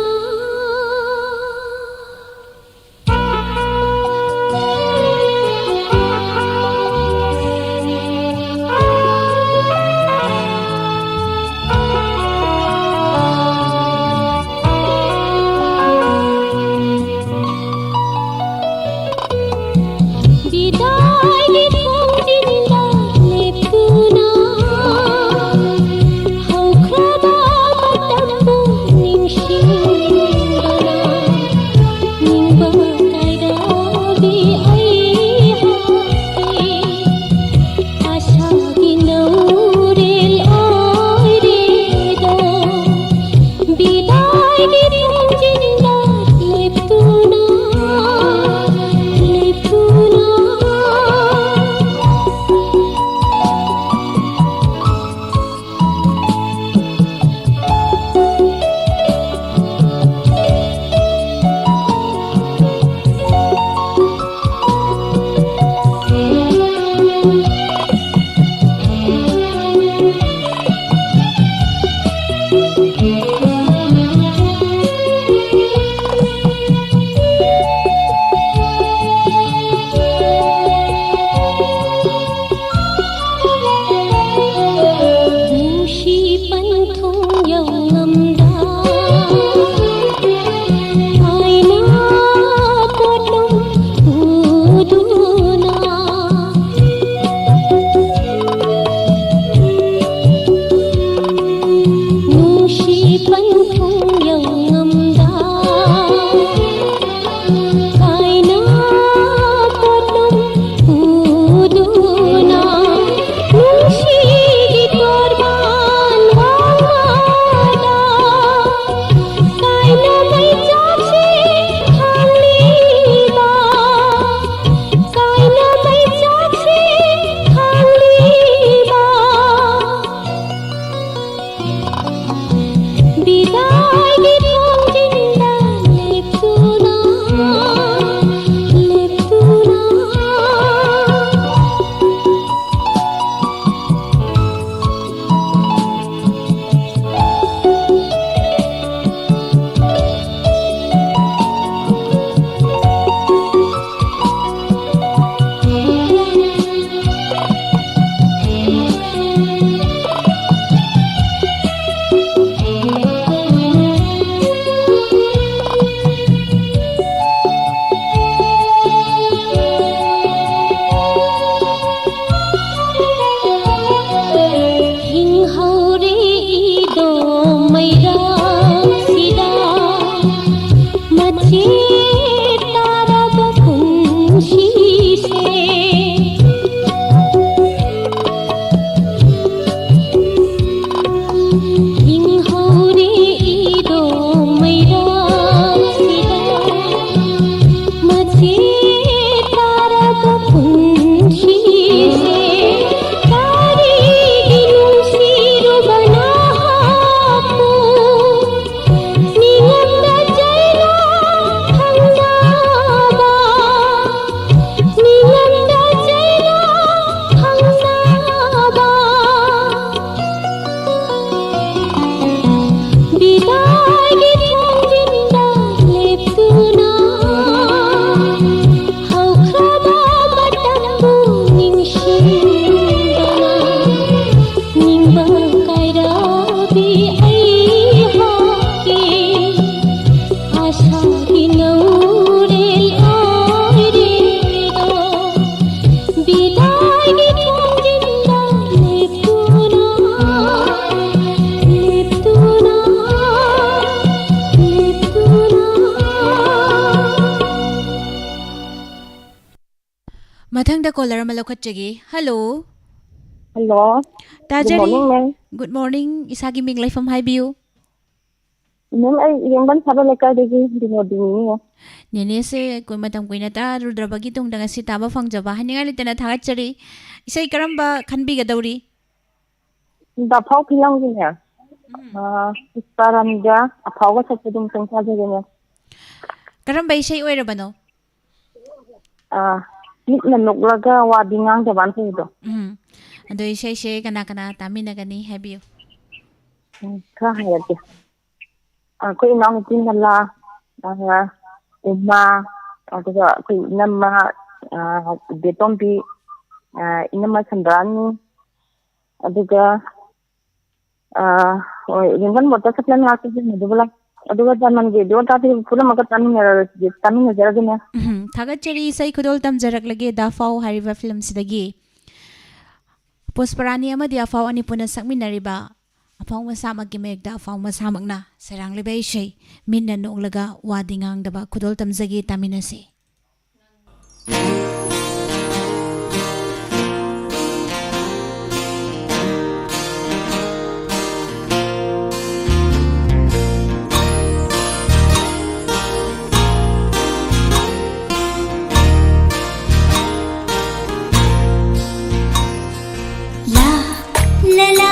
Mathangda caller ama lokhatchagi. Hello. Hello. Tajari. Good morning, ma'am. Good morning. Isagi ming life from Highview. Ma'am, ay yung ban sa balay digi dinodingi. Nene se kung matam ko na ta rudrabagi tung danga si taba fang jaba haninga lita na thagachari. Isay karamba khanbi gadawri. Da phau philang gi ne. Paramga aphau ga sapudum sangsa jege ne. Karamba isay oirabano. Nit na nuglaga wa bingang da ban pu do. Ado isay se kana tami na gani habiyo. Ka hayati. Ko inang tinala uma aduga ko inama betombi inama sandrani aduga ringan mota saplan ngasi ni dubla aduga jaman ge do ta ti pura maka tani na jara gina thagachari isay khudol tam jarak lage da fau hariba film sidagi Pusparani amadi afau ani puna sakminariba Apang masamak gimek da apang masamak na sarang libay siya minna noong laga wadingang daba kudol tamzagi taminasi. La la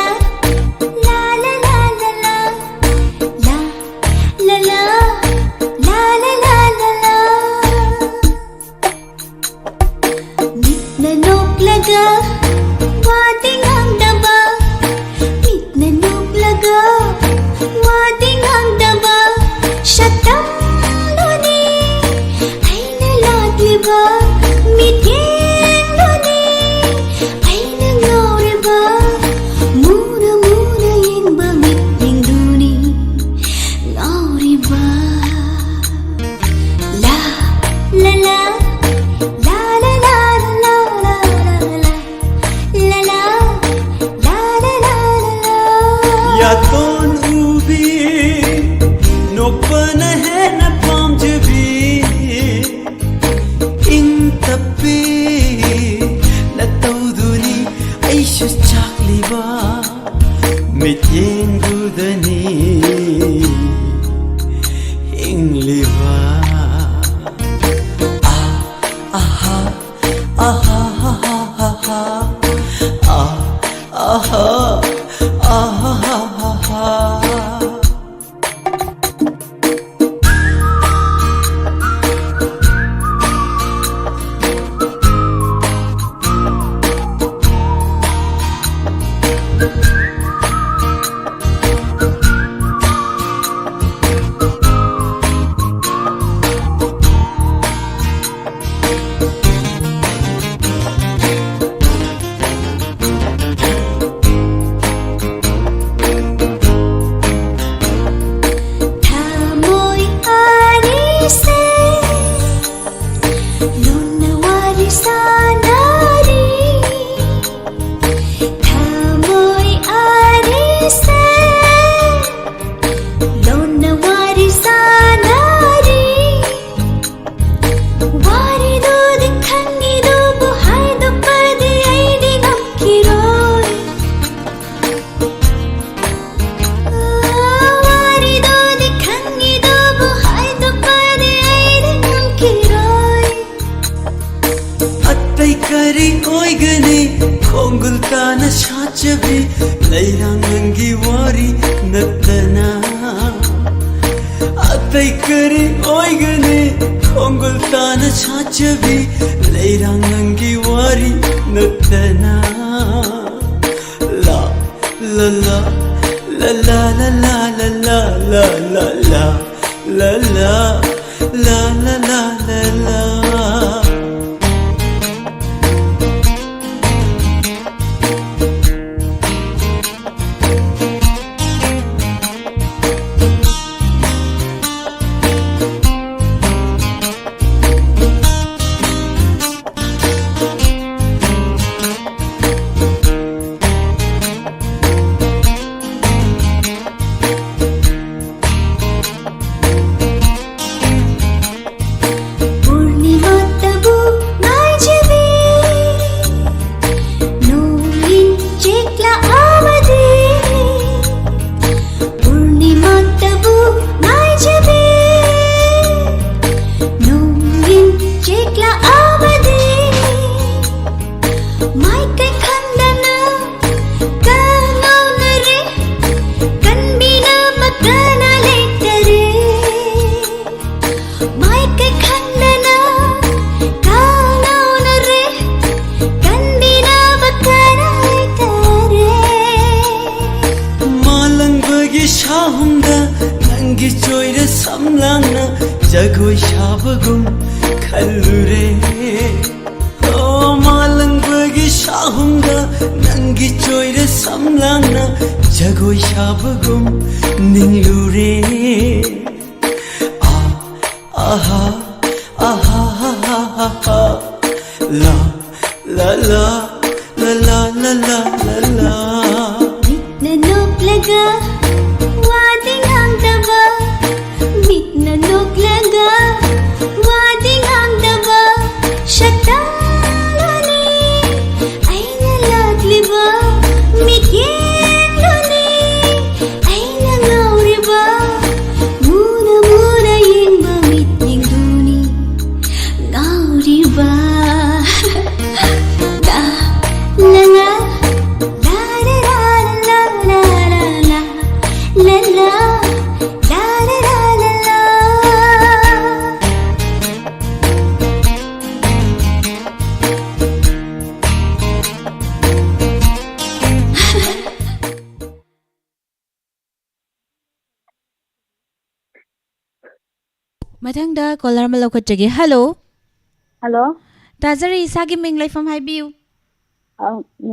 samlangna jagoi shabagum khallure o malang bagi shahunga nangi choire samlangna jagoi shabagum ninglure aha aha aha aha la la la la la la la la la Nanok laga wading ang daba Bit nanok laga wading ang daba Shatangani ay nalagli ba Mikyendoni ay nangauri ba Muna yung mamit ning duni Ngauri ba Da na nga Mathangda caller ma lokhatjage. Hello. Hello. Tazari isagi ming life from Highview.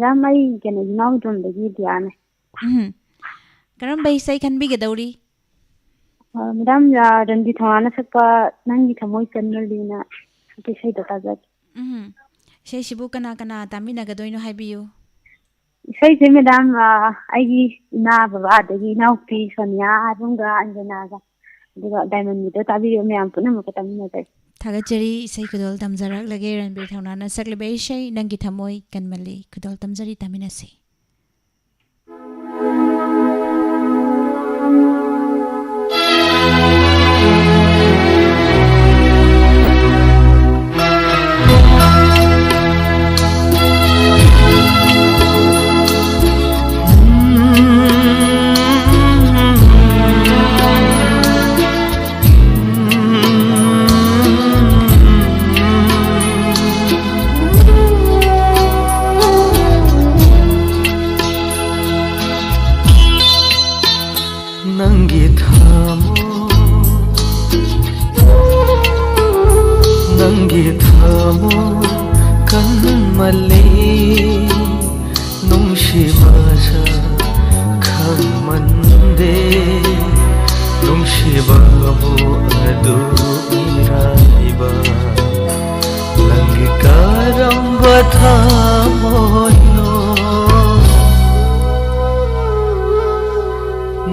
Ramai kena jinau dum lagi dia ne. Karam bai sai kan bi gadauri. Madam ya dan di thana sakpa nang di thamoi kanali na ke sai data jak. Sai shibu kana kana tamina gadoino Highview. Sai je madam ai na baba dagi na pi sonia runga anjana ga. Diga diamond meter tabi me am puna maka tamina tai. Thagachari sai kudol tamjarak lage ranbir thauna sakle sai nangi thamoi kanmali kudol tamjari tamina se. Nangi thamo kanmali nungshibasa khamande nungshibabo adu iraiba nangi karamba thamo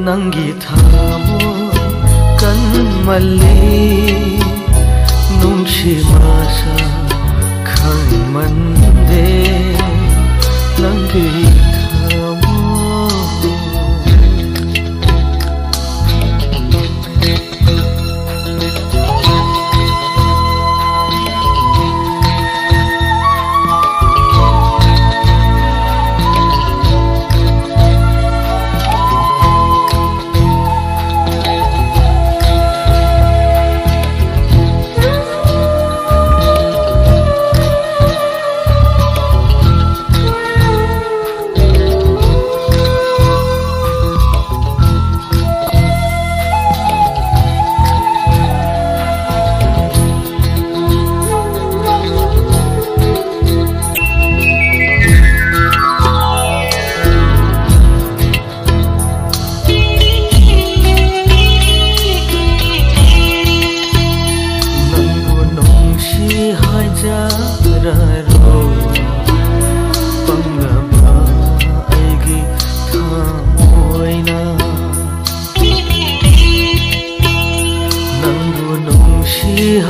nangi thamo kanmali nungshibasa khamande nangi thamo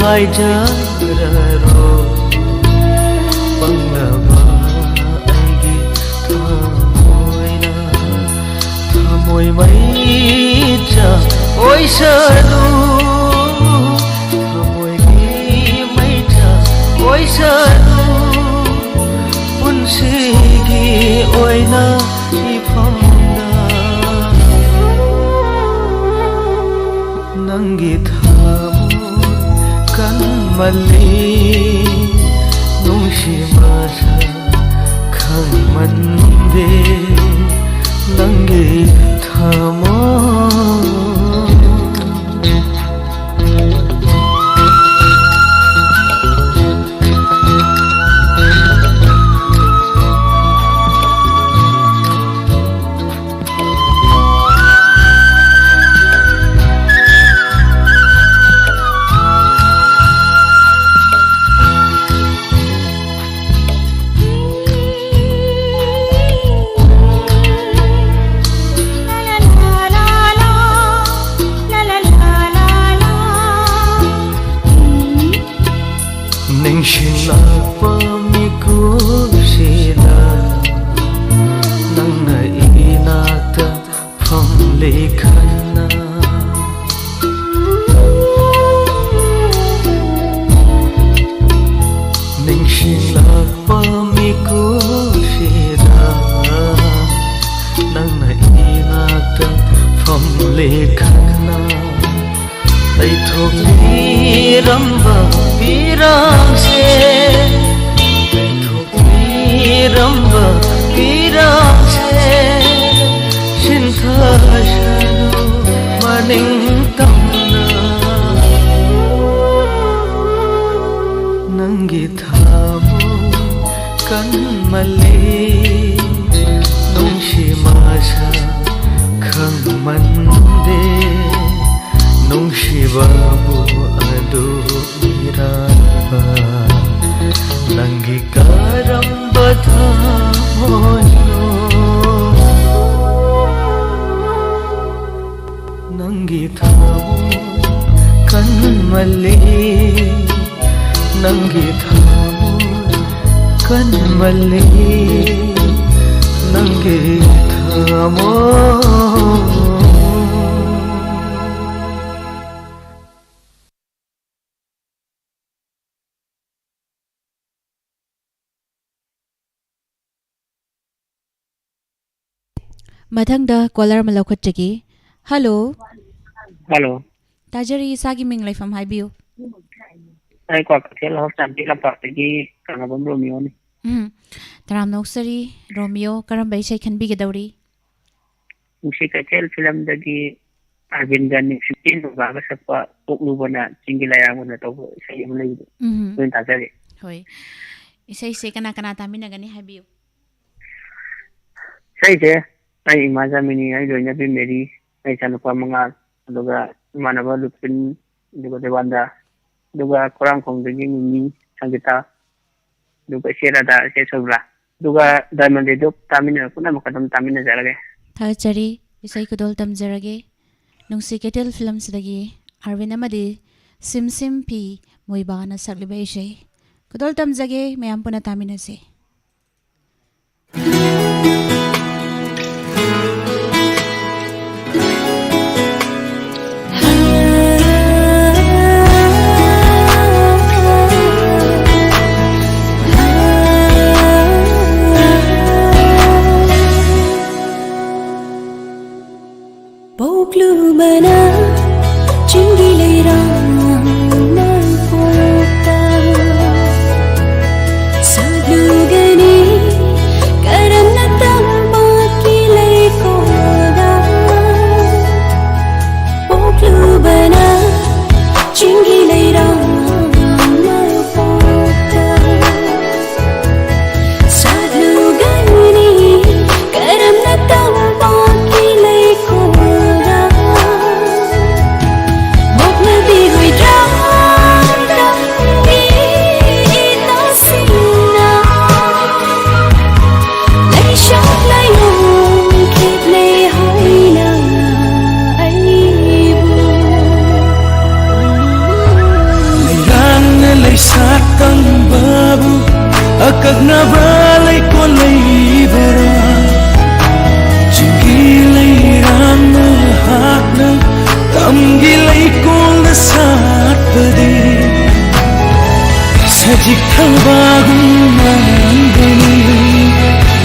hai jararo panglaba aigi thamoi mai cha oi sanu thamoi gi mai cha oi sanu punsi gi oi na ifamda nangi kanmali nungshibasa khamande nangi thamo ꯅꯤꯡꯁꯤꯡꯂꯛꯄ ꯃꯤꯀꯨꯞꯁꯤꯗ ꯅꯪꯅ ꯏꯅꯥꯛꯇ ꯐꯝꯂꯤ ꯈꯟꯅ ꯅꯤꯡꯁꯤꯡꯂꯛꯄ ꯃꯤꯀꯨꯞꯁꯤꯗ ꯅꯪꯅ ꯏꯅꯥꯛꯇ ꯐꯝꯂꯤ ꯈꯟꯅ ꯂꯩꯊꯣꯛꯄꯤꯔꯝꯕ ꯄꯤꯔꯥꯡꯁꯦ ꯂꯩꯊꯣꯛꯄꯤꯔꯝꯕ ꯄꯤꯔꯥꯡꯁꯦ ꯁꯤꯟꯊꯁꯅꯨ ꯃꯅꯤꯡ ꯇꯝꯅ ꯅꯪꯒꯤ ꯊꯃꯣꯏ ꯀꯟꯃꯜꯂꯤ ꯅꯨꯡꯁꯤ ꯃꯁꯛ ꯈꯪꯃꯟꯗꯦ ꯅꯨꯡꯁꯤꯕꯕꯨ ꯑꯗꯨ ꯏꯔꯥꯟꯕ ꯅꯪꯒꯤ ꯀꯔꯝꯕ ꯊꯃꯣꯏꯅꯣ ꯅꯪꯒꯤ ꯊꯃꯣꯏ ꯀꯟꯃꯜꯂꯤ ꯅꯪꯒꯤ ꯊꯃꯣꯏ ꯀꯟꯃꯜꯂꯤ ꯅꯪꯒꯤ ꯊꯃꯣꯏ ꯃꯊꯪꯗ ꯀꯣꯂꯔ ꯑꯃ ꯂꯧꯈꯠꯆꯒꯦ ꯍꯜꯂꯣ ꯍꯜꯂꯣ ꯇꯥꯖꯔꯤ ꯏꯁꯥꯒꯤ ꯃꯤꯡ ꯂꯩꯐꯝ ꯍꯥꯏꯕꯤꯌꯨ ꯑꯩ ꯀ꯭ꯋꯥꯀꯩꯊꯦꯜ ꯍꯣꯁꯄꯤꯇꯥꯜ ꯂꯝꯄꯥꯛꯇꯒꯤ ꯀꯪꯂꯥꯕꯝ ꯔꯣꯃꯤꯌꯣꯅꯤ ꯇꯔꯥꯝꯅ ꯑꯣꯛꯆꯔꯤ ꯔꯣꯃꯤꯌꯣ ꯀꯔꯝꯕ ꯏꯁꯩ ꯈꯟꯕꯤꯒꯗꯧꯔꯤ ꯅꯨꯡꯁꯤ ꯀꯩꯊꯦꯜ ꯐꯤꯂꯝꯗꯒꯤ ꯑꯔꯕꯤꯟꯒ ꯅꯤꯛꯁꯤꯇꯤ ꯅꯨꯡꯕꯥꯒ ꯁꯛꯄ ꯄꯣꯛꯂꯨꯕꯅ ꯆꯤꯡꯒꯤ ꯂꯩꯔꯥꯡꯕꯅ ꯇꯧꯕ ꯏꯁꯩ ꯑꯃ ꯂꯩꯕꯗꯣ ꯂꯣꯏꯅ ꯇꯥꯖꯔꯤ ꯍꯣꯏ ꯏꯁꯩꯁꯦ ꯀꯅꯥ ꯀꯅꯥ ꯇꯥꯃꯤꯟꯅꯒꯅꯤ ꯍꯥꯏꯕꯤꯌꯨ ꯏꯁꯩꯁꯦ ꯑꯩ ꯏꯃꯥ ꯖꯥꯃꯤꯅꯤ ꯑꯩ ꯂꯣꯏꯅꯕꯤ ꯃꯦꯔꯤ ꯑꯩ ꯏꯆꯥꯅꯨꯄꯥ ꯃꯉꯥꯜ ꯑꯗꯨꯒ ꯏꯃꯥꯟꯅꯕ ꯂꯨꯄꯤꯟ ꯑꯗꯨꯒ ꯗꯦꯋꯥꯟꯗ ꯑꯗꯨꯒ ꯈꯣꯏꯔꯥꯡꯈꯣꯡꯗꯒꯤ ꯃꯤꯃꯤ ꯁꯪꯒꯤꯇꯥ ꯑꯗꯨꯒ ꯏꯆꯦ ꯔꯥꯙꯥ ꯏꯆꯦ ꯁꯣꯕ꯭ꯔꯥ ꯑꯗꯨꯒ ꯗꯥꯏꯃꯟ ꯔꯦꯗꯤꯑꯣ ꯇꯥꯃꯤꯟꯅ ꯄꯨꯝꯅꯃꯛ ꯑꯗꯨꯝ ꯇꯥꯃꯤꯟꯅꯖꯔꯒꯦ ꯊꯥꯒꯠꯆꯔꯤ ꯏꯁꯩ ꯈꯨꯗꯣꯜ ꯇꯝꯖꯔꯒꯦ ꯅꯨꯡꯁꯤ ꯀꯩꯊꯦꯜ ꯐꯤꯂꯝꯁꯤꯗꯒꯤ ꯑꯔꯕꯤꯟ ꯑꯃꯗꯤ ꯁꯤꯝ ꯁꯤꯝ ꯄꯤ ꯃꯣꯏꯕꯥꯅ ꯁꯛꯂꯤꯕ ꯏꯁꯩ ꯈꯨꯗꯣꯜ ꯇꯝꯖꯒꯦ ꯃꯌꯥꯝ ꯄꯨꯟꯅ ꯇꯥꯃꯤꯟꯅꯁꯦ Poklubana chingilairam nalpota sadugani karamna tamma kilai koda Poklubana chingilairam nalpota sadugani karamna tamma kilai koda Satang babu akak na balay ko laybara Chingilay ram na hak na tamgilay kong nasat padi Sajik thang bagong manggani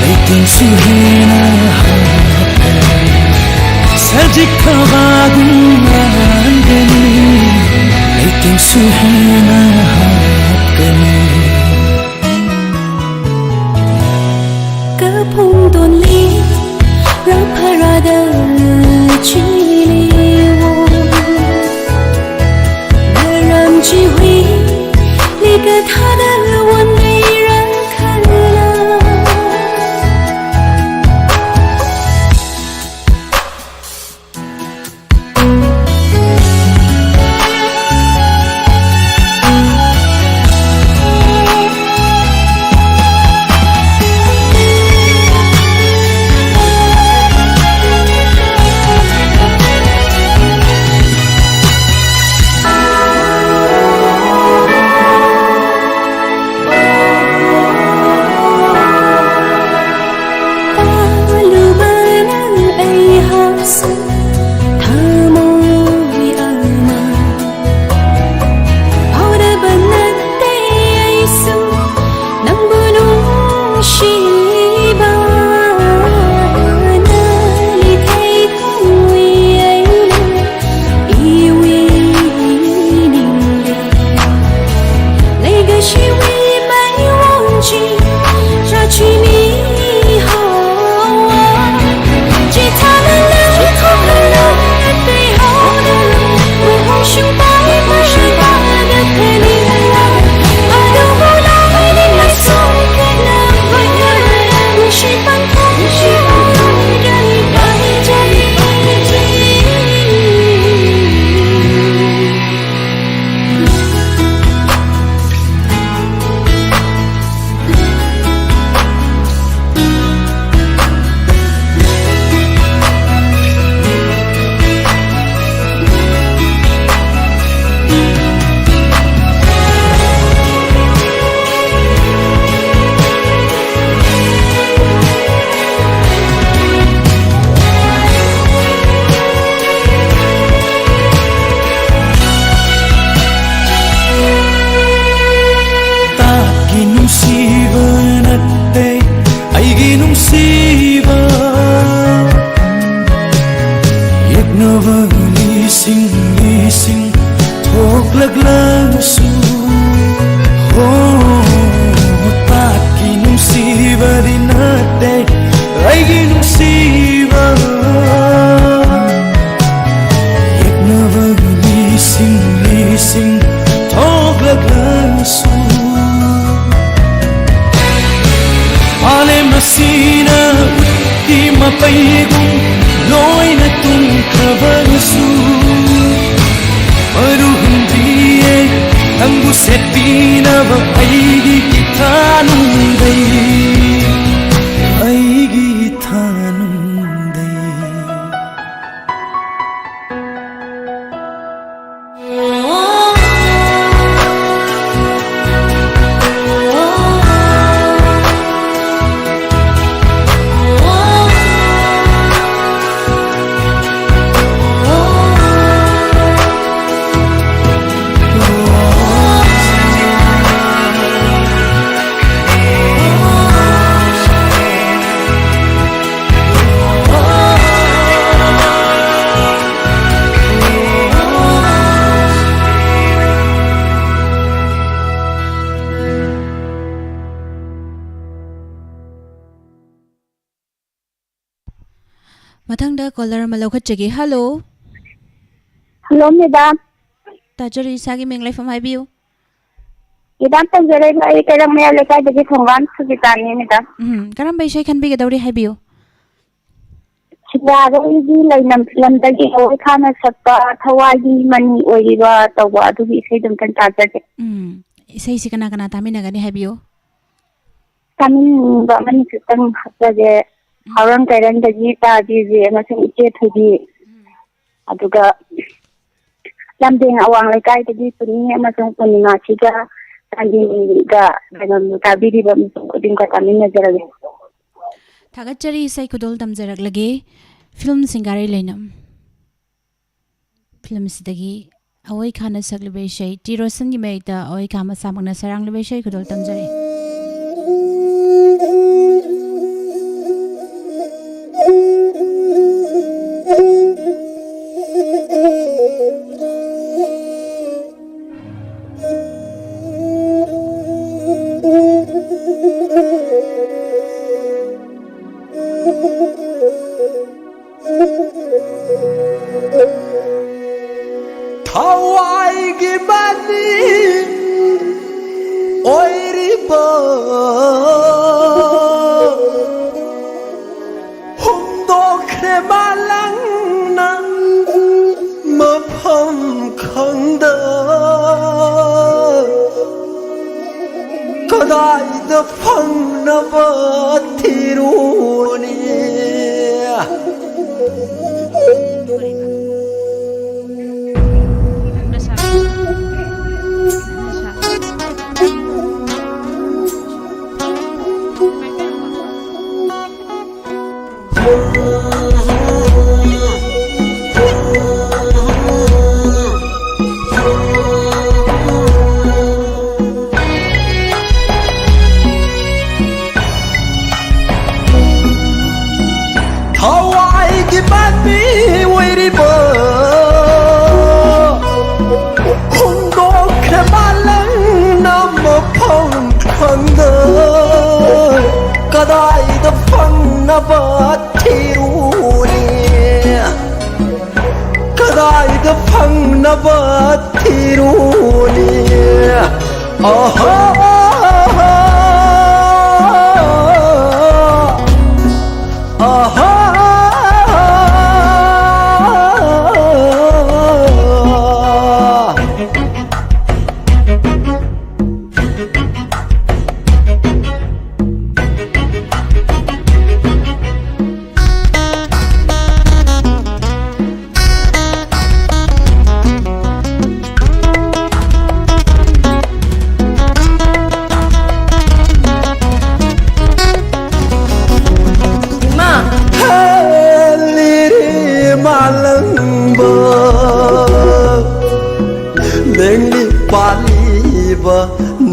Layting suhina hakani Sajik thang bagong manggani Layting suhina Kapung don li raparada chili wo Naram chi hui li ka thada wan li ran khala sing thok laglan su ale masina di mapaigu loi na tung khabar su maru hundiye ambu sepina ba aigi kithanum dai aigi thanum dai ꯃꯊꯪꯗ caller ꯑꯃ ꯂꯧꯈꯠꯆꯒꯦ hello hello madam ꯇꯥꯖꯔꯤ ꯏꯁꯥꯒꯤ ꯃꯤꯡ ꯂꯩꯐꯝ ꯍꯥꯏꯕꯤꯌꯨ madam ꯇꯧꯖꯔꯛꯏꯕ ꯑꯩ ꯀꯩꯔꯛꯃꯌꯥ ꯂꯩꯀꯥꯏꯗꯒꯤ ꯊꯣꯡꯒꯥꯟ ꯁꯨꯖꯤꯇꯥꯅꯤ madam ꯀꯔꯝꯕ ꯏꯁꯩ ꯈꯟꯕꯤꯒꯗꯧꯔꯤ ꯍꯥꯏꯕꯤꯌꯨ ꯁꯤꯂꯥꯔꯣꯏꯒꯤ ꯂꯩꯅꯝ ꯐꯤꯂꯝꯗꯒꯤ ꯍꯧꯏ ꯈꯥꯅ ꯁꯛꯄ ꯊꯋꯥꯏꯒꯤ ꯃꯅꯤ ꯑꯣꯏꯔꯤꯕ ꯇꯧꯕ ꯑꯗꯨꯒꯤ ꯏꯁꯩꯗꯨ ꯑꯝꯇꯪ ꯇꯥꯖꯒꯦ ꯏꯁꯩꯁꯤ ꯀꯅꯥ ꯀꯅꯥ ꯇꯥꯃꯤꯟꯅꯒꯅꯤ ꯍꯥꯏꯕꯤꯌꯨ ꯇꯥꯃꯤꯟꯅꯕ ꯑꯃꯅꯤ ꯈꯛꯇꯪ ꯍꯥꯞꯆꯒꯦ ꯍꯥꯎꯔꯪ ꯀꯩꯔꯟꯗꯒꯤ ꯇꯥꯕꯤꯖꯦ ꯑꯃꯁꯨꯡ ꯏꯆꯦ ꯊꯣꯏꯕꯤ ꯑꯗꯨꯒ ꯂꯝꯗꯦꯡ ꯑꯋꯥꯡ ꯂꯩꯀꯥꯏꯗꯒꯤ ꯄꯨꯅꯤ ꯑꯃꯁꯨꯡ ꯄꯨꯔꯅꯤꯃꯥꯁꯤꯒ ꯆꯥꯟꯗꯤꯅꯤꯒ ꯇꯥꯕꯤꯔꯤꯕ ꯃꯤꯄꯨꯝ ꯈꯨꯗꯤꯡꯃꯛ ꯇꯥꯃꯤꯟꯅꯖꯔꯒꯦ ꯊꯥꯒꯠꯆꯔꯤ ꯏꯁꯩ ꯈꯨꯗꯣꯜ ꯇꯝꯖꯔꯛꯂꯒꯦ ꯐꯤल्म ꯁꯤꯡꯒꯥꯔꯩ ꯂꯩꯅꯝ ꯐꯤल्मꯁꯤꯗꯒꯤ ꯑꯋꯣꯏ ꯈꯥꯅ ꯁꯛꯂꯤꯕ ꯏꯁꯩ ꯇꯤ ꯔꯣꯁꯟꯒꯤ ꯃꯌꯦꯛꯇ ꯑꯋꯣꯏ ꯈꯥ ꯃꯁꯥꯃꯛꯅ ꯁꯩꯔꯥꯡꯂꯤꯕ ꯏꯁꯩ ꯈꯨꯗꯣꯜ ꯇꯝꯖꯔꯤ Hawaii gibani oiriba humdo kremalang na mapam khangda kadai da phangna ba thiruni Hawaii gibani oiriba humdo kremalang na mapam khangda kadai da phangna ba thiruni kadai da phangna ba thiruni aha aha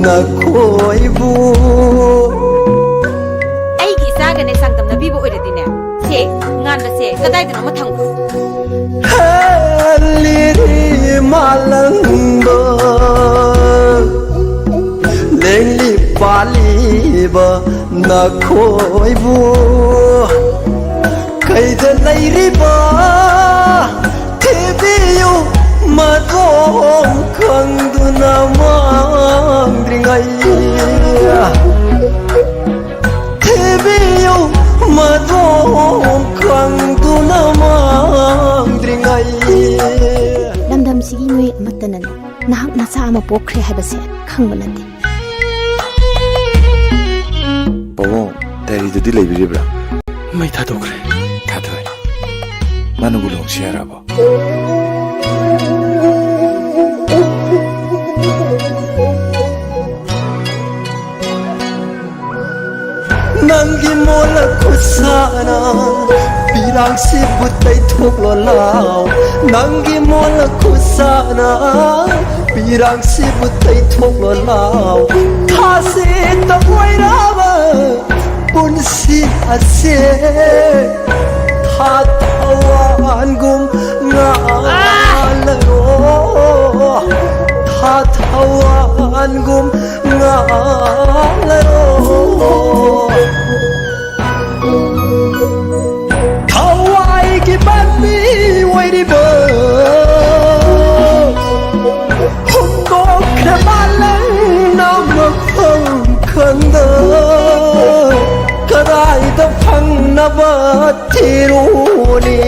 nakoibu aigi isagane sangdamna bibo oiradine se nganna se kadai dana mathangbu haliri malangba lengli paliba nakoibu kaida lairiba thibiyu madong khang ꯅꯍꯥꯛ ꯅꯆꯥ ꯑꯃ ꯄꯣꯛꯈ꯭ꯔꯦ ꯍꯥꯏꯕꯁꯦ ꯈꯪꯕ ꯅꯠꯇꯦ ꯄꯥꯕꯨꯡ ꯗꯥꯏꯔꯤꯗꯨꯗꯤ ꯂꯩꯕꯤꯔꯤꯕ꯭ꯔꯥ ꯃꯩ ꯊꯥꯗꯣꯛꯈ꯭ꯔꯦ ꯊꯥꯗꯣꯛꯑꯦ ꯃꯥꯅꯕꯨ ꯂꯨꯍꯣꯡꯁꯤ ꯌꯥꯔꯕꯣ ꯅꯪꯒꯤ ꯃꯣꯂ ꯈꯨꯠꯁꯥꯅ ꯄꯤꯔꯥꯡꯁꯤꯕꯨ ꯇꯩꯊꯣꯛꯂꯣ ꯅꯪꯒꯤ ꯃꯣꯂ ꯈꯨꯠꯁꯥꯅ ꯄꯤꯔꯥꯡꯁꯤꯕꯨ ꯇꯩꯊꯣꯛꯂꯣ ꯊꯥꯁꯤ ꯇꯧꯔꯕ ꯄꯨꯟꯁꯤ ꯑꯁꯦ ꯊꯥ ꯊꯋꯥꯟꯒꯨꯝ ꯉꯥꯜꯂꯔꯣ ꯊꯥ ꯊꯋꯥꯟꯒꯨꯝ ꯉꯥꯜꯂꯔꯣ ꯊꯋꯥꯏꯒꯤ ꯄꯥꯟꯕꯤ ꯑꯣꯏꯔꯤꯕ ꯍꯨꯝꯗꯣꯛꯈ꯭ꯔꯦ ꯃꯥꯂꯪꯅ ꯃꯐꯝ ꯈꯪꯗ ꯀꯗꯥꯏꯗ ꯐꯪꯅꯕ ꯊꯤꯔꯨꯅꯤ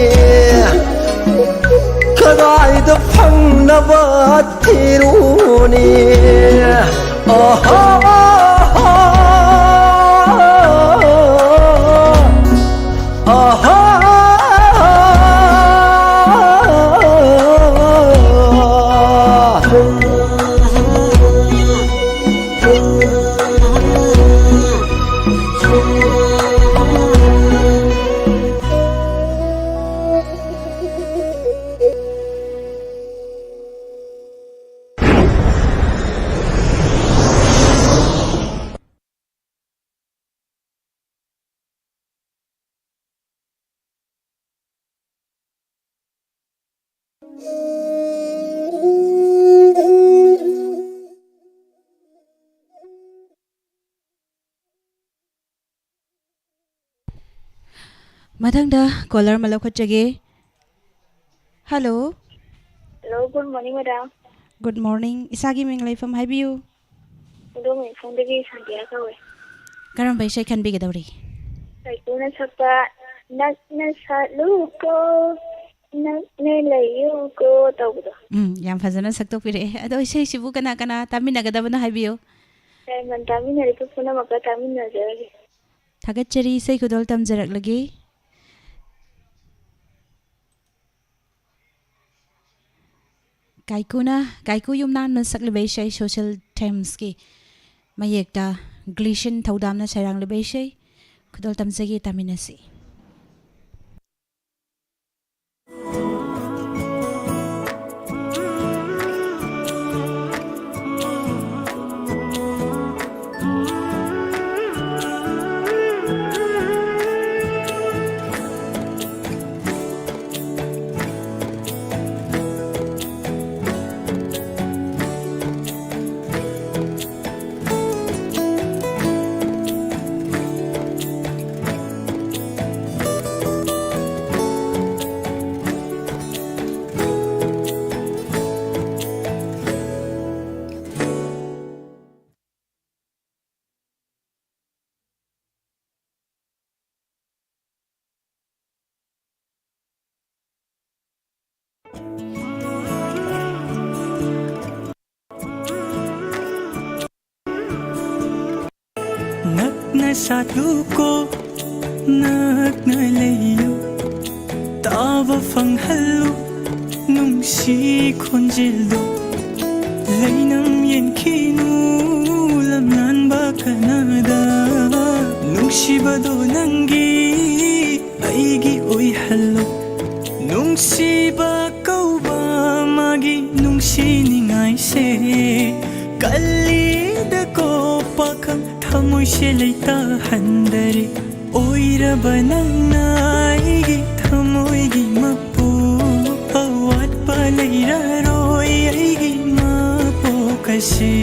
그다이도 팡나바 티루니 ꯃꯊꯪꯗ ꯀꯣꯂꯔ ꯑꯃ ꯂꯧꯈꯠꯆꯒꯦ hello hello good morning madam good morning ꯏꯁꯥꯒꯤ ꯃꯤꯡ ꯂꯩꯐꯝ ꯍꯥꯏꯕꯤꯌꯨ ꯑꯗꯣꯝꯐꯝꯗꯒꯤ ꯁꯟꯗꯤꯌꯥ ꯀꯧꯋꯦ ꯀꯔꯝꯕ ꯏꯁꯩ ꯈꯟꯕꯤꯒꯗꯧꯔꯤ ꯀꯥꯏꯀꯨꯅ ꯁꯛꯄ ꯅꯛꯅ ꯁꯥꯠꯂꯨꯀꯣ ꯅꯛꯅ ꯂꯩꯌꯨꯀꯣ ꯇꯧꯕꯗꯣ ꯌꯥꯝ ꯐꯖꯅ ꯁꯛꯇꯣꯛꯄꯤꯔꯛꯑꯦ ꯑꯗꯣ ꯏꯁꯩꯁꯤꯕꯨ ꯀꯅꯥ ꯀꯅꯥ ꯇꯥꯃꯤꯟꯅꯒꯗꯕꯅꯣ ꯍꯥꯏꯕꯤꯌꯨ ꯗꯥꯏꯃꯟ ꯇꯥꯃꯤꯟꯅꯔꯤꯕ ꯄꯨꯝꯅꯃꯛꯀ ꯇꯥꯃꯤꯟꯅꯖꯔꯒꯦ ꯊꯥꯒꯠꯆꯔꯤ ꯏꯁꯩ ꯈꯨꯗꯣꯜ ꯇꯝꯖꯔꯛꯂꯒꯦ ꯀꯥꯏꯀꯨ ꯌꯨꯝꯅꯥꯝꯅ ꯁꯛꯂꯤꯕ ꯏꯁꯩ ꯁꯣꯁꯤꯌꯦꯜ ꯊꯦꯝꯁꯀꯤ ꯃꯌꯦꯛꯇ ꯒ꯭ꯂꯤꯁꯟ ꯊꯧꯗꯥꯝꯅ ꯁꯩꯔꯥꯡꯂꯤꯕ ꯏꯁꯩ ꯈꯨꯗꯣꯜ ꯇꯝꯖꯒꯦ ꯇꯥꯃꯤꯟꯅꯁꯤ नग्न साथुको नग्न लैयो ताब फंगहल्लु नुंसी खोंजिल्दो लैनम येनखिनु लमनानबा कनादा नुंसीबदो नंगी अइगी ओइहल्लो नुंसीबा कौबा मागी नुंसीनिंगाइसे कल्लीदको पाखं थमुइसे लैता हंदरे ओइरबा नंगनाइगी थमुइगी मपु अवाटपा लैरारोइ अइगी मापोकसे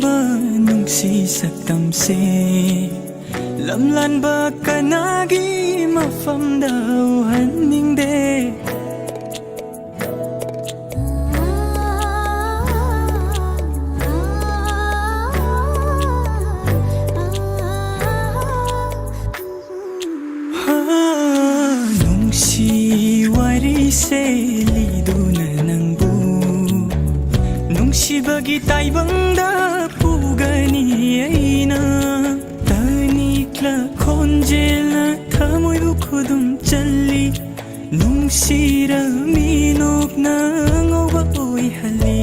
ꯐꯖꯕ ꯅꯨꯡꯁꯤ ꯁꯛꯇꯝꯁꯦ ꯂꯝꯂꯥꯟꯕ ꯀꯅꯥꯒꯤ ꯃꯐꯝꯗ ꯎꯍꯟꯅꯤꯡꯗꯦ ꯅꯨꯡꯁꯤ ꯋꯥꯔꯤꯁꯦ ꯂꯤꯗꯨꯅ ꯅꯪꯕꯨ ꯅꯨꯡꯁꯤꯕꯒꯤ ꯇꯥꯏꯕꯪꯗ ꯄꯨꯒꯅꯤ ꯑꯩꯅ ꯇꯅꯤꯛꯂ ꯈꯣꯟꯖꯦꯜꯅ ꯊꯃꯣꯏꯕꯨ ꯈꯨꯗꯨꯝ ꯆꯜꯂꯤ ꯅꯨꯡꯁꯤꯔꯃꯤ ꯅꯣꯛꯅ ꯉꯧꯕ ꯑꯣꯏꯍꯜꯂꯤ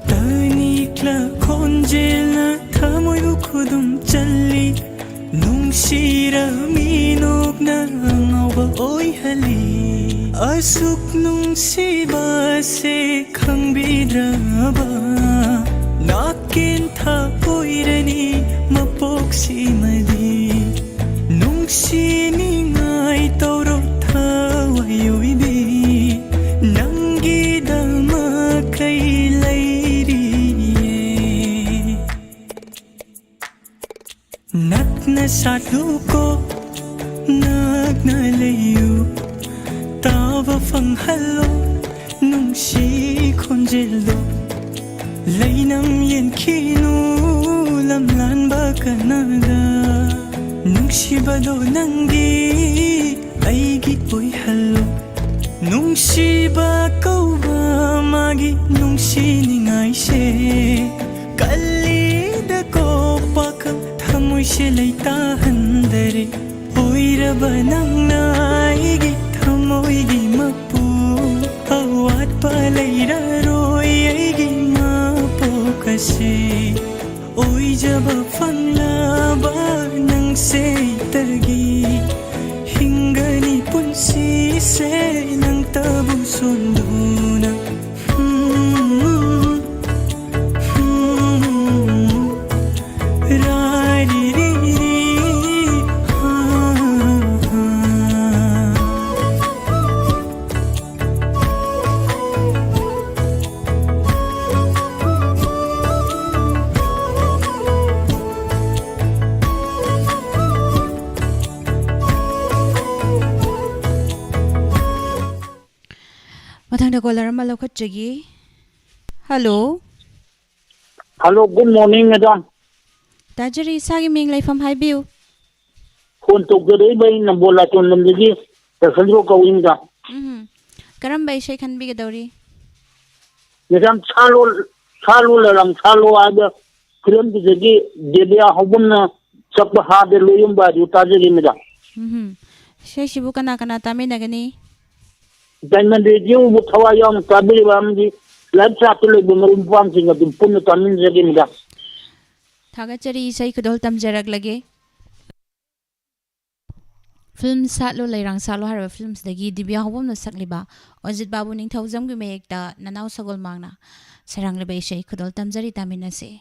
ꯇꯅꯤꯛꯂ ꯈꯣꯟꯖꯦꯜꯅ ꯊꯃꯣꯏꯕꯨ ꯈꯨꯗꯨꯝ ꯆꯜꯂꯤ ꯅꯨꯡꯁꯤꯔꯃꯤ ꯅꯣꯛꯅ ꯉꯧꯕ ꯑꯣꯏꯍꯜꯂꯤ ꯑꯁꯨꯛ ꯅꯨꯡꯁꯤꯕꯁꯦ ꯈꯪꯕꯤꯗ꯭ꯔꯕ ꯅꯥꯀꯦꯟꯊ ꯑꯣꯏꯔꯅꯤ ꯃꯄꯣꯛꯁꯤꯃꯗꯤ ꯅꯨꯡꯁꯤꯅꯤꯡꯉꯥꯏ ꯇꯧꯔꯣ ꯊꯋꯥꯏ ꯅꯪꯒꯤꯗꯃꯛ ꯀꯩ ꯂꯩꯔꯤꯌꯦ ꯅꯛꯅ ꯁꯥꯠꯂꯨꯀꯣ ꯅꯛꯅ ꯂꯩꯌꯨ ꯇꯥꯕ ꯐꯪꯍꯜꯂꯣ ꯅꯨꯡꯁꯤ ꯈꯣꯟꯖꯦꯜꯗꯣ ꯂꯩꯅꯝ ꯌꯦꯟꯈꯤꯅꯨ ꯂꯝꯂꯥꯟꯕ ꯀꯅꯥꯗ ꯅꯨꯡꯁꯤꯕꯗꯣ ꯅꯪꯒꯤ ꯑꯩꯒꯤ ꯑꯣꯏꯍꯜꯂꯣ ꯅꯨꯡꯁꯤꯕ ꯀꯧꯕ ꯃꯥꯒꯤ ꯅꯨꯡꯁꯤꯅꯤꯡꯉꯥꯏꯁꯦ ꯀꯜꯂꯤꯗ ꯀꯣ ꯄꯥꯈꯪ ꯊꯃꯣꯏꯁꯦ ꯂꯩꯇꯥꯍꯟꯗꯔꯦ ꯑꯣꯏꯔꯕ ꯅꯪꯅ ꯑꯩꯒꯤ ꯊꯃꯣꯏꯒꯤ ꯃꯄꯨ ꯑꯋꯥꯠꯄ ꯂꯩꯔꯔꯣꯏ ꯑꯩꯒꯤ ꯃꯄꯣꯛ ꯑꯁꯤ ꯑꯣꯏꯖꯕ ꯐꯪꯂꯕ ꯅꯪꯁꯦꯇꯒꯤ ꯍꯤꯡꯒꯅꯤ ꯄꯨꯟꯁꯤꯁꯦ ꯅꯪꯇꯕꯨ ꯁꯣꯟꯗꯨꯅ ꯃꯊꯪꯗ ꯀꯣꯂꯔ ꯑꯃ ꯂꯧꯈꯠꯆꯒꯦ hello hello good morning madam ꯇꯥꯖꯔꯤ ꯏꯁꯥꯒꯤ ꯃꯤꯡ ꯂꯩꯐꯝ ꯍꯥꯏꯕꯤꯌꯨ ꯐꯣꯟ ꯇꯧꯖꯔꯛꯏꯕ ꯑꯩ ꯅꯝꯕꯣꯜ ꯂꯥꯏꯇꯣꯟ ꯂꯝꯗꯒꯤ ꯗꯁꯟꯖꯣ ꯀꯧꯏ ꯃꯦꯗꯥꯝ ꯀꯔꯝꯕ ꯏꯁꯩ ꯈꯟꯕꯤꯒꯗꯧꯔꯤ ꯃꯦꯗꯥꯝ ꯁꯥꯂꯣ ꯂꯔꯥꯡ ꯁꯥꯂꯣ ꯍꯥꯏꯕ ꯐꯤꯂꯝꯗꯨꯗꯒꯤ ꯗꯦꯕꯤꯌꯥ ꯍꯧꯕꯝꯅ ꯆꯠꯄ ꯍꯥꯗ ꯂꯣꯌꯨꯝꯕ ꯑꯗꯨ ꯇꯥꯖꯔꯤ ꯃꯦꯗꯥꯝ ꯏꯁꯩꯁꯤꯕꯨ ꯀꯅꯥ ꯀꯅꯥ ꯇꯥꯃꯤꯟꯅꯒꯅꯤ ꯗꯥꯏꯃꯟ ꯔꯦꯗꯤꯑꯣꯕꯨ ꯊꯋꯥꯏ ꯌꯥꯎꯅ ꯇꯥꯕꯤꯔꯤꯕ ꯑꯃꯗꯤ ꯂꯥꯏꯞ ꯆꯥꯠꯇ ꯂꯩꯕ ꯃꯔꯨꯞ ꯃꯄꯥꯡꯁꯤꯡ ꯑꯗꯨꯝ ꯄꯨꯟꯅ ꯇꯥꯃꯤꯟꯅꯖꯒꯦ ꯃꯦꯗꯥꯝ ꯊꯥꯒꯠꯆꯔꯤ ꯏꯁꯩ ꯈꯨꯗꯣꯜ ꯇꯝꯖꯔꯛꯂꯒꯦ ꯐꯤल्म ꯁꯥꯠꯂꯣ ꯂꯩꯔꯥꯡ ꯁꯥꯠꯂꯣ ꯍꯥꯏꯔꯤꯕ ꯐꯤल्मꯁꯤꯗꯒꯤ ꯗꯤꯕ꯭ꯌꯥ ꯍꯧꯕꯝꯅ ꯁꯛꯂꯤꯕ ꯑꯣꯖꯤꯠ ꯕꯥꯕꯨ ꯅꯤꯡꯊꯧꯖꯝꯒꯤ ꯃꯌꯦꯛꯇ ꯅꯅꯥꯎ ꯁꯒꯣꯜ ꯃꯥꯡꯅ ꯁꯩꯔꯥꯡꯂꯤꯕ ꯏꯁꯩ ꯈꯨꯗꯣꯜ ꯇꯝꯖꯔꯤ ꯇꯥꯃꯤꯟꯅꯁꯤ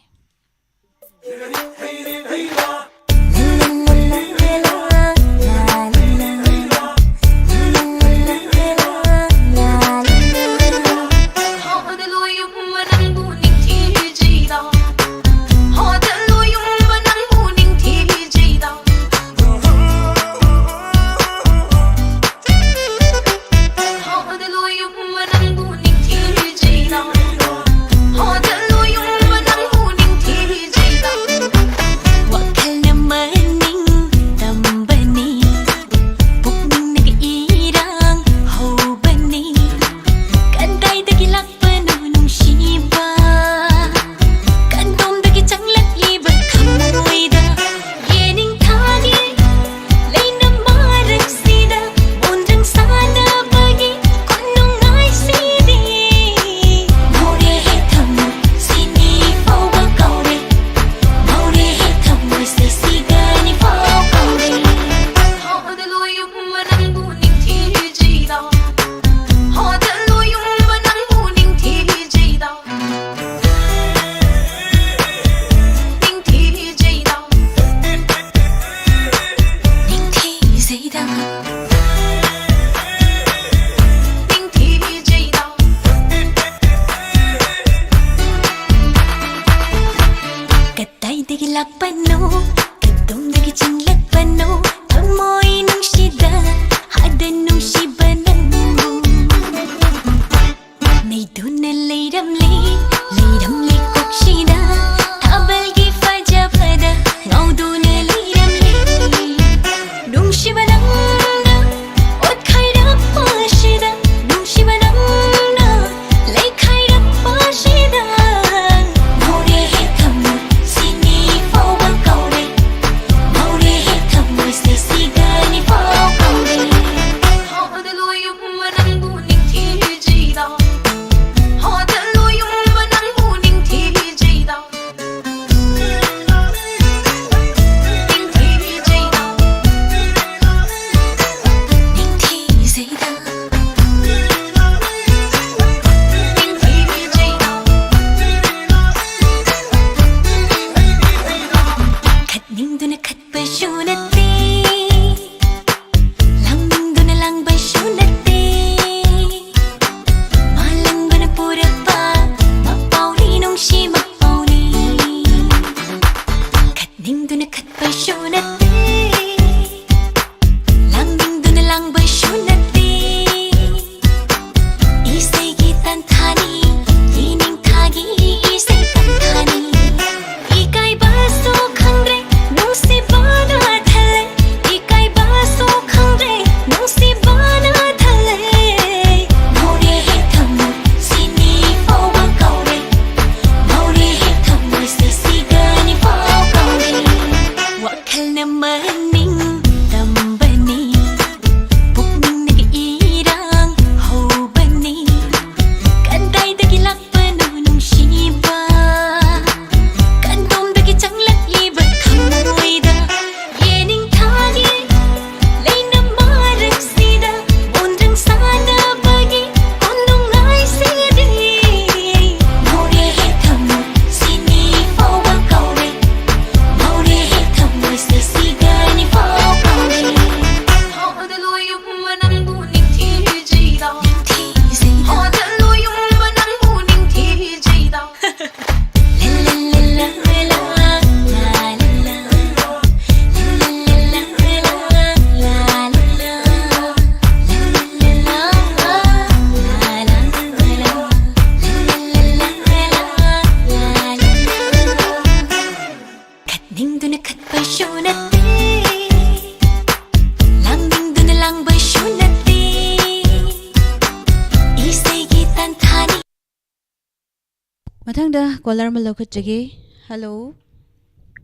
ꯃꯊꯪꯗ ꯀꯣꯂꯔ ꯑꯃ ꯂꯧꯈꯠꯆꯒꯦ. ꯍꯜꯂꯣ.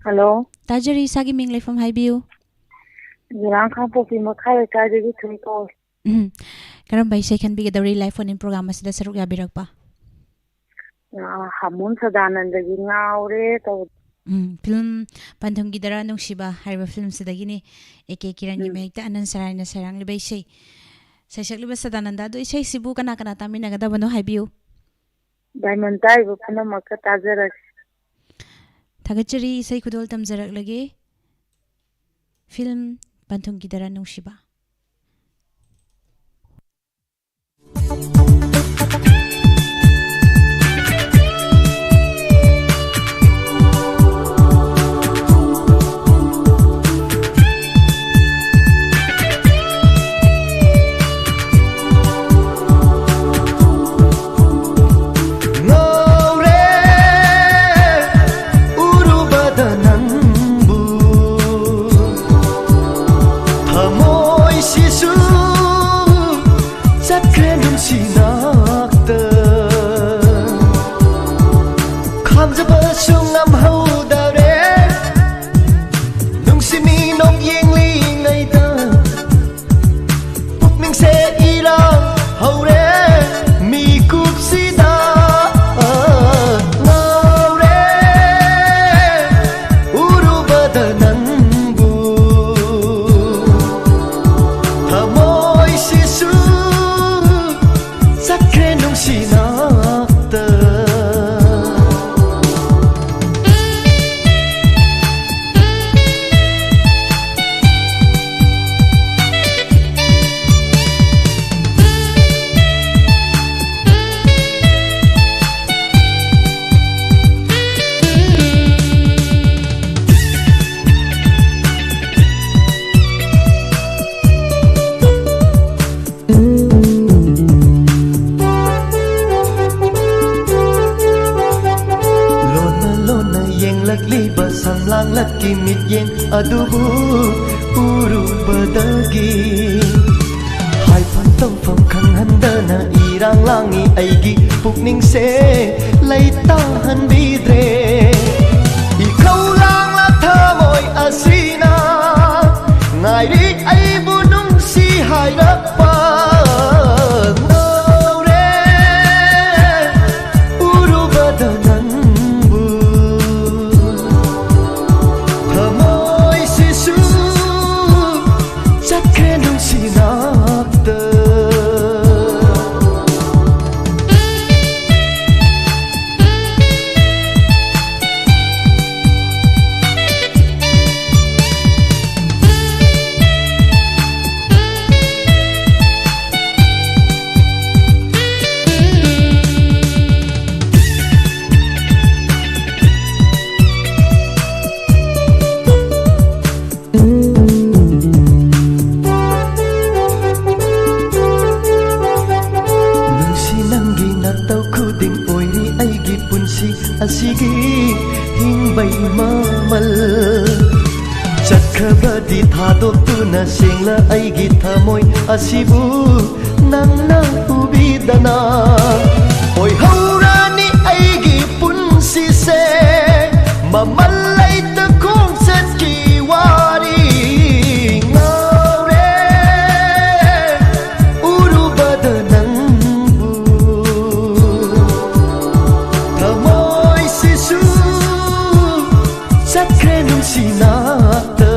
ꯍꯜꯂꯣ. ꯇꯥꯖꯔꯤ, ꯏꯁꯥꯒꯤ ꯃꯤꯡ ꯂꯩꯐꯝ ꯍꯥꯏꯕꯤꯌꯨ. ꯉꯔꯥꯡ ꯈꯥꯡꯄꯣꯛꯄꯤ ꯃꯈꯥ ꯂꯩꯀꯥꯏꯗꯒꯤ ꯊꯣꯏ ꯀꯧꯏ. ꯀꯔꯝꯕ ꯏꯁꯩ ꯈꯟꯕꯤꯒꯗꯧꯔꯤ ꯂꯥꯏꯐ ꯐꯣꯟ ꯏꯟ ꯄ꯭ꯔꯣꯒ꯭ꯔꯥꯝ ꯑꯁꯤꯗ ꯁꯔꯨꯛ ꯌꯥꯕꯤꯔꯛꯄ? ꯍꯥꯃꯣꯝ ꯁꯗꯥꯅꯟꯗꯒꯤ ꯉꯥꯎꯔꯦ ꯇꯧꯕ. ꯐꯤꯂꯝ ꯄꯟꯊꯨꯡꯒꯤꯗꯔ ꯅꯨꯡꯁꯤꯕ ꯍꯥꯏꯔꯤꯕ ꯐꯤꯂꯝꯁꯤꯗꯒꯤꯅꯤ ꯑꯦ.ꯀꯦ ꯀꯤꯔꯟꯒꯤ ꯃꯌꯦꯛꯇ ꯑꯅꯟ ꯁꯔꯥꯏꯅ ꯁꯩꯔꯥꯡꯂꯤꯕ ꯏꯁꯩ. ꯁꯩꯁꯛꯂꯤꯕ ꯁꯗꯥꯅꯟꯗ, ꯑꯗꯨ ꯏꯁꯩꯁꯤꯕꯨ ꯀꯅꯥ ꯀꯅꯥ ꯇꯥꯃꯤꯟꯅꯒꯗꯕꯅꯣ ꯍꯥꯏꯕꯤꯌꯨ. ꯗꯥꯏꯃꯟ ꯇꯥꯔꯤꯕ ꯄꯨꯝꯅꯃꯛꯀ ꯇꯥꯖꯔꯒꯦ. ꯊꯥꯒꯠꯆꯔꯤ. ꯏꯁꯩ ꯈꯨꯗꯣꯜ ꯇꯝꯖꯔꯛꯂꯒꯦ. ꯐꯤꯂꯝ ꯄꯟꯊꯨꯡꯒꯤꯗꯔ ꯅꯨꯡꯁꯤꯕ. ꯑꯗꯨꯕꯨ ꯎꯔꯨꯕꯗꯒꯤ ꯍꯥꯏꯐꯝ ꯇꯧꯐꯝ ꯈꯪꯍꯟꯗꯅ ꯏꯔꯥꯡ ꯂꯥꯡꯉꯤ ꯑꯩꯒꯤ ꯄꯨꯛꯅꯤꯡꯁꯦ ꯂꯩꯇꯥꯍꯟꯕꯤꯗ꯭ꯔꯦ. ꯏꯈꯧ ꯂꯥꯡꯂ ꯊꯃꯣꯏ ꯑꯁꯤꯅ ꯉꯥꯏꯔꯤ ꯑꯩꯕꯨ ꯅꯨꯡꯁꯤ ꯍꯥꯏꯔꯛꯄ. ꯑꯁꯤꯒꯤ ꯍꯤꯡꯕꯩ ꯃꯃꯜ ꯆꯠꯈ꯭ꯔꯕꯗꯤ ꯊꯥꯗꯣꯛꯇꯨꯅ ꯁꯦꯡꯂ ꯑꯩꯒꯤ ꯊꯃꯣꯏ ꯑꯁꯤꯕꯨ ꯅꯪꯅ ꯎꯕꯤꯗꯅ ꯑꯣꯏꯍꯧꯔꯅꯤ ꯑꯩꯒꯤ ꯄꯨꯟꯁꯤꯁꯦ ꯃꯃꯜ ꯂꯩꯇ ꯈꯣꯡꯆꯠꯀꯤ ꯋꯥꯔꯤ. ꯉꯥꯎꯔꯦ ꯎꯔꯨꯕꯗ ꯅꯪꯕꯨ ꯆꯠꯈ꯭ꯔꯦ ꯅꯨꯡꯁꯤꯅꯥꯛꯇ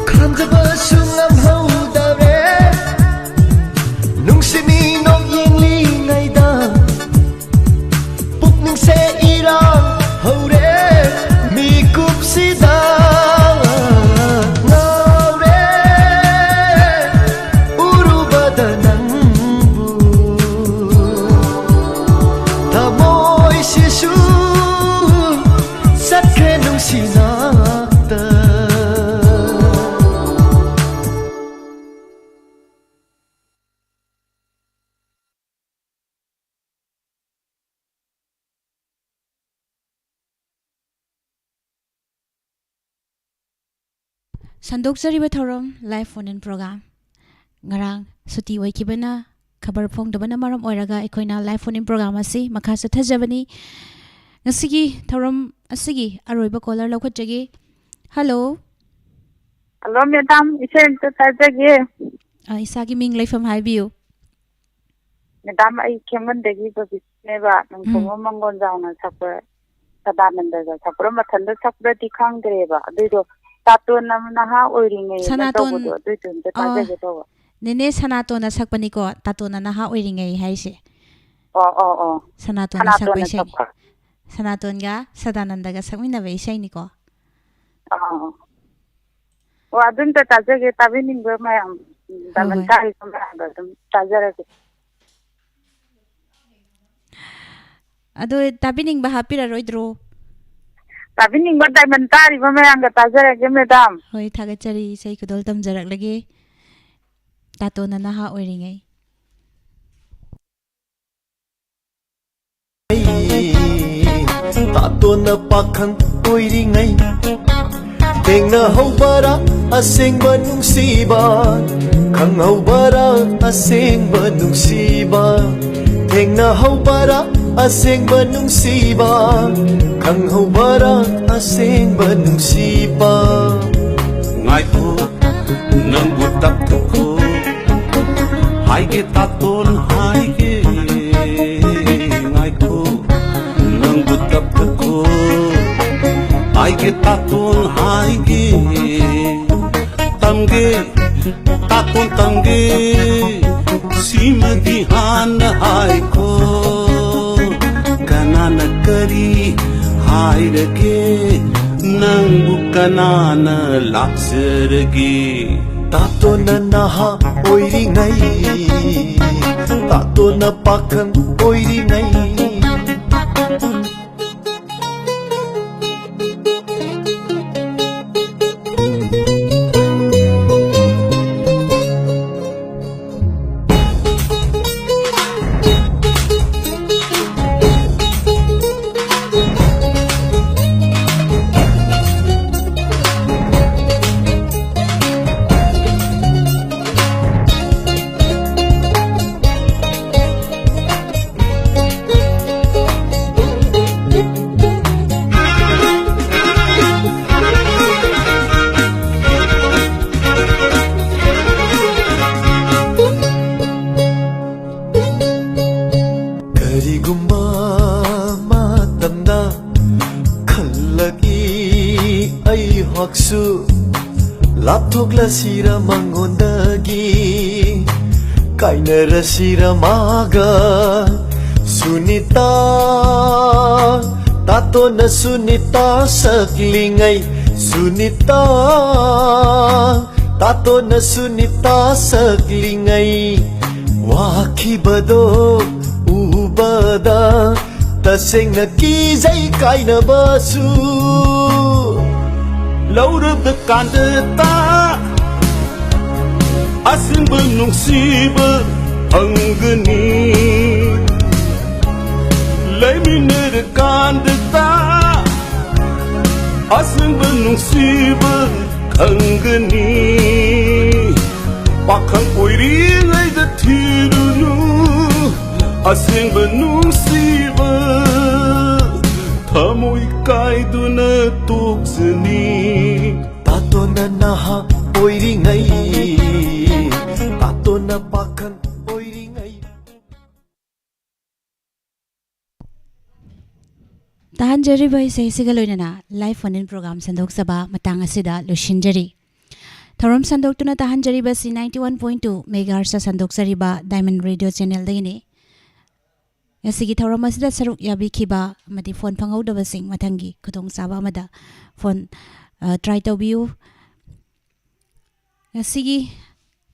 ꯈꯥꯝꯖꯕꯁꯨ ꯉꯝꯍꯧꯗꯔꯦ. ꯅꯨꯡꯁꯤ ꯃꯤꯅꯣꯛ ꯌꯦꯡꯂꯤꯉꯩꯗ ꯄꯨꯛꯅꯤꯡꯁꯦ ꯏꯔꯥꯡ ꯍꯧꯔꯦ ꯃꯤꯀꯨꯞꯁꯤꯗ. ꯉꯥꯎꯔꯦ ꯎꯔꯨꯕꯗ ꯅꯪꯕꯨ ꯊꯃꯣꯏꯁꯤꯁꯨ ꯆꯠꯈ꯭ꯔꯦ ꯅꯨꯡꯁꯤꯅꯥꯛꯇ. ꯁꯟꯗꯣꯛꯆꯔꯤꯕ ꯊꯧꯔꯝ ꯂꯥꯏꯐ ꯐꯣꯟ ꯏꯟ ꯄ꯭ꯔꯣꯒ꯭ꯔꯥꯝ. ꯉꯔꯥꯡ ꯁꯨꯇꯤ ꯑꯣꯏꯈꯤꯕꯅ खबर फोंदबना मरम ओइरागा अखोइना लाइव फोन इन प्रोग्राम असी मखा सथजबनी ngasiगी thoram asigi aroiba caller lokhatjagi hello hello madam isen ta tajage isagi ming leifam haibiu madam ai keman degi ba bisneba nang ko mangon jauna sakpa sadananda ga sakra mathanda sakra ti khang dreba adudo taton nam na ha oiringe sanaton adudo ta tajage to nene sanaton na sakpani ko taton na ha oiringe haise sanaton na sakpai se Sanaton ga Sadananda ga sakmina ba isay ni ko. O adun ta tajage tabining ba mayam daman kai ko ba dum tajare. Ado tabining ba happy ra roidro. Tabining ba daman tari ba mayam ga tajare ge madam. Hoi thagachari isay ko dol tam jarak lagi. Tato na naha oiringai. Tato na pakhang oiringai Tengna haubara aseng manungsiba Khang haubara aseng manungsiba Tengna haubara aseng manungsiba Khang haubara aseng manungsiba Ngai ko nang butak ko Hai ge taton hai ge Ngai ko nang butak ko Hai ge taton hai ge Tamge taton tamge Simadi han hai ko Kanana kari hai rage Nang bukanana laksarage Tato na naha oiringai Tato na pakhang oiringai Lapthoklasira mangondagi kainarasira maga sunita tato na sunita saklingai sunita tato na sunita saklingai wakhibado ubada tasengna kizai kainabasu Laurada kandata Asing benungsiba Anggani Laiminada kandata Asing benungsiba Anggani Pakhang oiringai da tirunu Asing benungsiba Thamoi kaiduna tuksani Tato na naha oiringai Tato na pakhang oiringai Tahan jari bai se sigaloinana live phone in program sandok saba matang asida lushinjari Thoram sandok tuna tahan jari ba si 91.2 megahertz sandok sariba Diamond Radio channel dagini Yasigi thoram asida saruk yabi khiba amadi phone phangauda sing mathangi khudong saba amada phone try to view Yasigi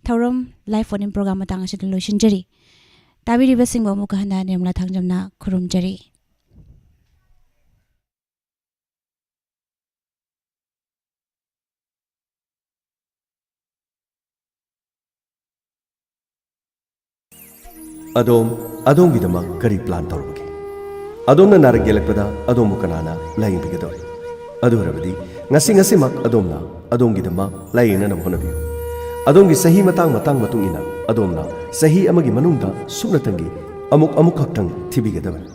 thoram live phone in program matang asida lushinjari Tabiri ba sing ba mukahanda nemla thangjamna khurumjari Adom kari plan tawrubagi Adomna narak gelakpada adomu kanana laing bigadoi Adu harabadi ngasi mak adomna adom gidama laing na honabiu Adom gi sahi matang matung ina adom na sahi amagi manungda suknatangi amuk khakhtang thibigedabani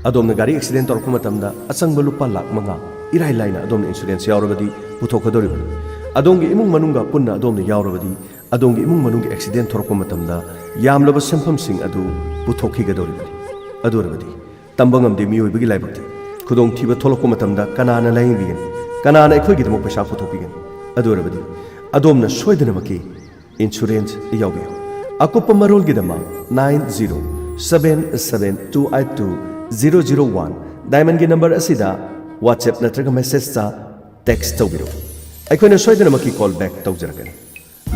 adom na gari accident torpa matamda achangba lupa lakh manga irai laina adom insurance yaurabadi puthokadoribani adom gi imung manunga punna adom na yaurabadi adom gi imung manung accident torpa matamda yamlaba sempam sing adu puthokhigadoribani adorabadi tambangam de mioi bagi laibakti khudong thiba tholokko matamda kanana laing bigan kanana ekhoi gi demok pesa puthokbigan adorabadi adom na soidana maki insurance yauge akupa marol gi dama 907772820001 diamond gi number asida whatsapp natraga message ta text tawbiro aikoina soidana maki call back tawjaragani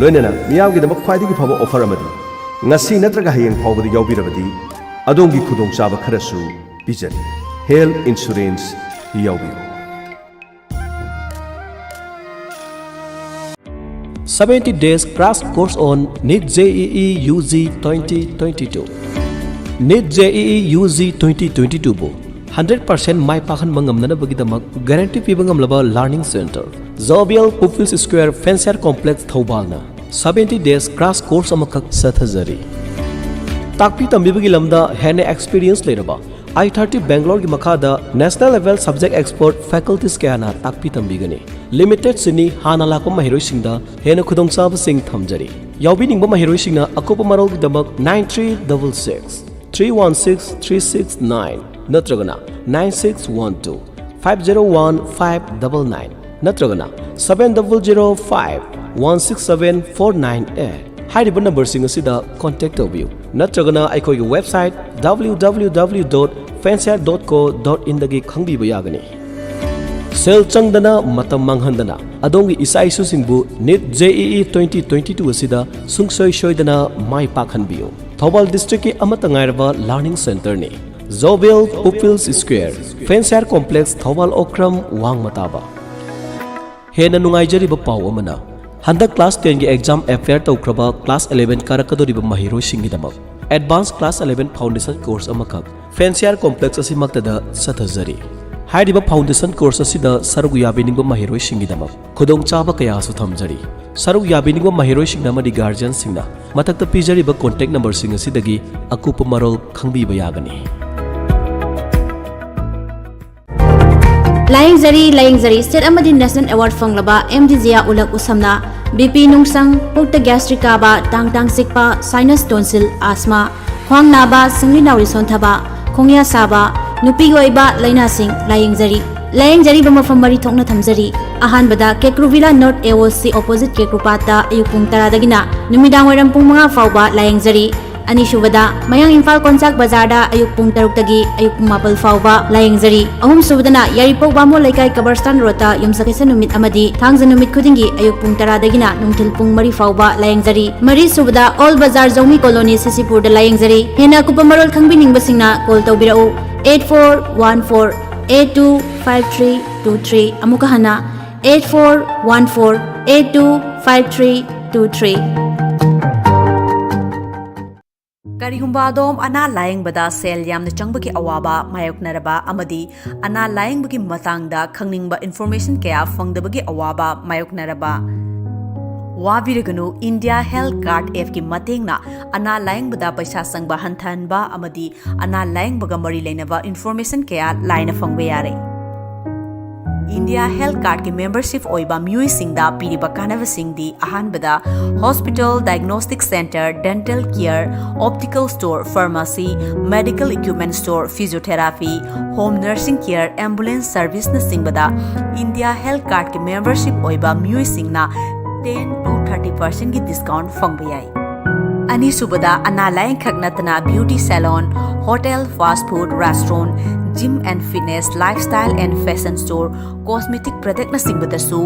loinana miyawgi dama khwaidi gi phaba offer amadi ngasi natraga hayeng phawbadi yaubirabadi adongi khudong chaba kharasu pijani health insurance yaubiro 70 days crash course on NEET JEE UG 2022. NEET JEE UG 2022 bu 100% mai pakhan mangamna bagidamak guarantee pibangam laba learning center Zobiel Pupils Square Fancier Complex Thaubalna 70 days crash course amakak sathazari takpi tambibagi lamda hene experience leraba I30 Bangalore ki makhada national level subject expert faculties kayana takpi tambigani limited sini hana lakpa mahiroi singda hena khudong chaba sing thamjari yaubi ningba mahiroi singna akopa marol gi damak 9366 316 369 natragana 9612 501 599 natragana 7005 167 498 hairiba number sing asida contact tawbiu natragana aikoi gi website www.fancier.co.in dagi khangbiba yagani sel changdana matam manghandana adongi isai su singbu NEET JEE 2022 asida sungsoi shoidana mai pakhanbiyo Thobal district ki amatangairba learning center ni Zobel Pupils Square Fancier Complex Thobal Okram Wangmataba hena nungaijariba paw amana handa class 10 gi exam affair tawkraba class 11 karakadoriba mahiro singidamak advanced class 11 foundation course amakak Fancier Complex asimaktada sathazari hairiba foundation course asida sarug yabiningba mahiroi singidamak khudong chaba kaya su thamjari sarug yabiningba mahiroi singna madi guardian singna matakta pijariba contact number sing asidagi akupa marol khangbiba yagani Laying state amadi national award fanglaba MDZA ulak usamna BP nungsang pukta gastric kaba tang sikpa sinus tonsil asthma khwang naba singli nauri sonthaba khongya saba nupi goiba laina sing laying jari bamafam mari thokna thamjari ahanbada Kekruvila North AOC opposite Kekrupata ayupung taradagina numidang waram pung mga fawba laying jari ani subada mayang Imphal Konsak Bazarda ayuk pung 6 tagi ayuk pung 4 fawba laying jari ahum subadana Yaripok Bamo Laikai Kabarstan Rota yumsakisa numit amadi thangja numit khudingi ayuk pung 10 dagina nungthil pung 3 fawba laying jari mari subada All Bazar Zomi Colony Sisipur da laying jari hena kupa marol khangbining basingna call tawbirau 8414825323 amukahana 8414825323 Karihumba adom ana laying bada sel yamna changbaki awaba mayoknaraba amadi ana laying bagi matangda khangningba information kaya fangdabagi awaba mayoknaraba wabiraganu India Health Card F ki matengna ana laying bada paisa sangba hanthanba amadi ana laying baga mari leinaba information kaya laina fangba yare India Health Card ki membership oiba mui singda piriba kanava singdi ahanbada hospital diagnostic center dental care optical store pharmacy medical equipment store physiotherapy home nursing care ambulance service na singbada India Health Card ki membership oiba mui singna 10 to 30% ki discount fangba yai ani subada ana laying khagnatana beauty salon hotel fast food restaurant gym and fitness lifestyle and fashion store cosmetic product na singbadasu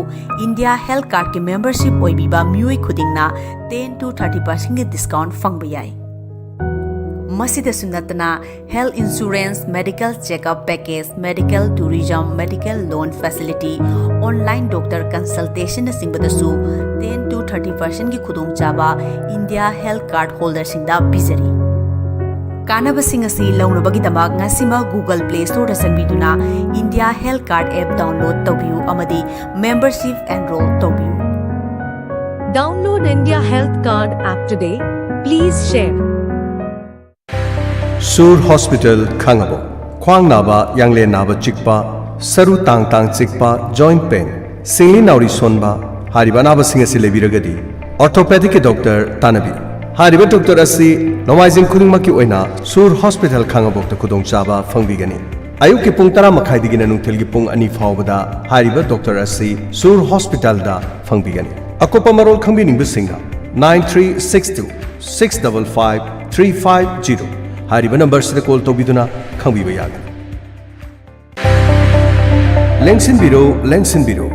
India Health Card ki membership oibiba mioi khudingna 10 to 30% ki discount fangba yai masida sunatana health insurance medical checkup package medical tourism medical loan facility online doctor consultation na singbadasu 10 to 30% ki khudong chaba India Health Card holder singda bizari Kanabasing asi launabagidamag ngasima Google Play Store da sangbiduna India Health Card app download tawbiu amadi membership enroll tawbiu Download India Health Card app today Please share. Sur Hospital Khangabo Khwang naba yangle naba chikpa saru tang tang chikpa joint pain singli nauri sonba hariba naba singasi lebiragadi orthopedic doctor tanabi hariba doctor asi nomaijing khudingmaki oina Sur Hospital Khangabo ta khudong chaba fangbigani ayuk ki pung 10 makhai digina nungthil ki pung 2 fawbada hariba doctor asi Sur Hospital da fangbigani akopa marol khangbi ningbisinga 9362 655 350 hariba number sida call tobiduna khangbiba yaga Lengsin Biro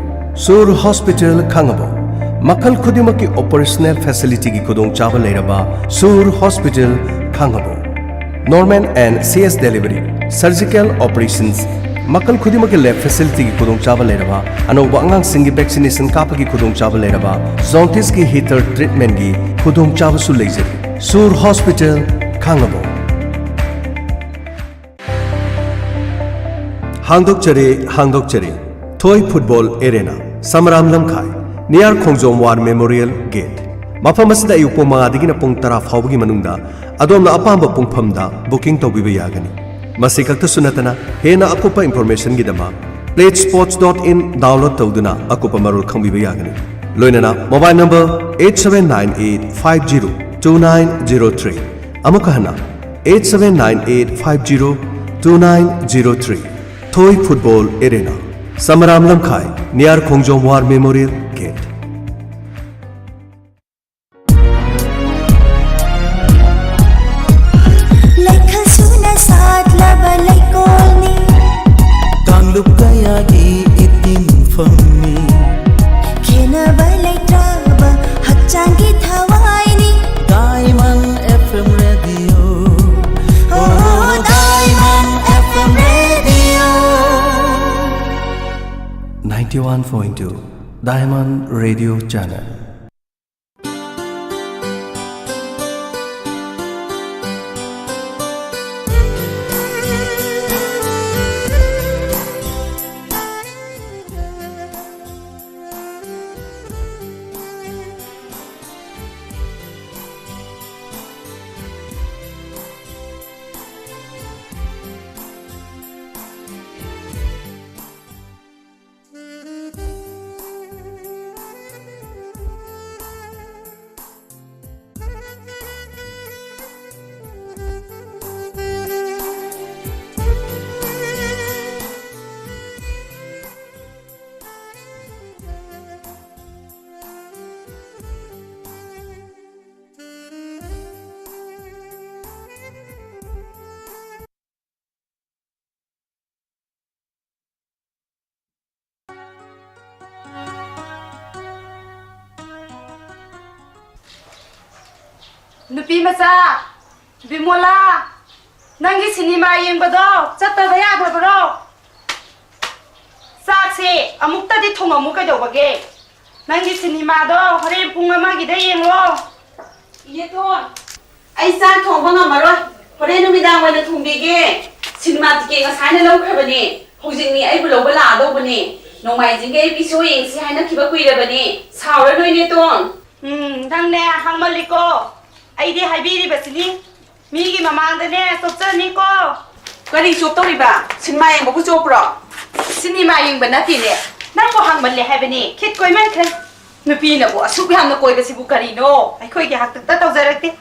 Sur Hospital Khangabo Makal khudimaki operational facility ki khudong chaba leiraba Sur Hospital Khangabo Norman and CS delivery surgical operations Makal khudimaki lab facility ki khudong chaba leiraba anoba angang singi vaccination kapa ki khudong chaba leiraba jaundice ki heater treatment ki khudong chaba su leijari Sur Hospital Khangabo Hangdokchari Toy Football Arena Samram Lamkhai near Khongjom War Memorial Gate Mafam asida ayupo mga digina pung 10 fawbagi manungda adom na apamba pung phamda booking tawbiba yagani masi kakta sunatana hena akupa information gidama platesports.in download tawduna akupa marul khangbiba yagani loinana mobile number 8798502903 amuka hana 8798502903 Toy Football Arena Samaram Lamkhai near Khongjom War Memorial Gate Kanglup kaya gi itin fammi Kena balai traba hakchang ki thawai ni Diamond FM Radio Oh Diamond FM Radio 91.2 Diamond Radio Channel Nupi macha Bimola Nangi cinema yengbado chattaba yagrabaro Sakse amukta di thong amuka dawbage Nangi cinema do hore pung amagi da yenglo Yeton ai san thongba ngamaro hore numidang waina thongbige cinema tike ngasai na lawkhrabani hojingni ai buloba la dawbani nongmai jinge episode yengsi haina khiba kuirabani sawra noine ton dangne hangmaliko Aidi haibiri basini migi mamangdane sopchani ko kari soptori ba sinma yang boku sopro sinima yang banati ne nang ko hangmalle haibani khit koi man khan nupi na bo asuk yam na koi basi bu kari no ai khoi gi hak ta tawjarakti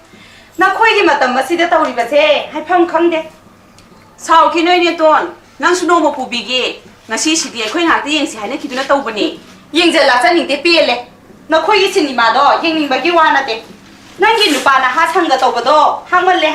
na khoi gi matam masida tawri base hai phang khangde saw ki noi ne ton nang suno mo pubigi ngasi sidi ai khoi ngak ti yengsi haina kiduna tawbani yengjala chaningte pele na khoi gi sinima do yengning bagi wana te Nangi nupa na ha sangga tawbado hangmalle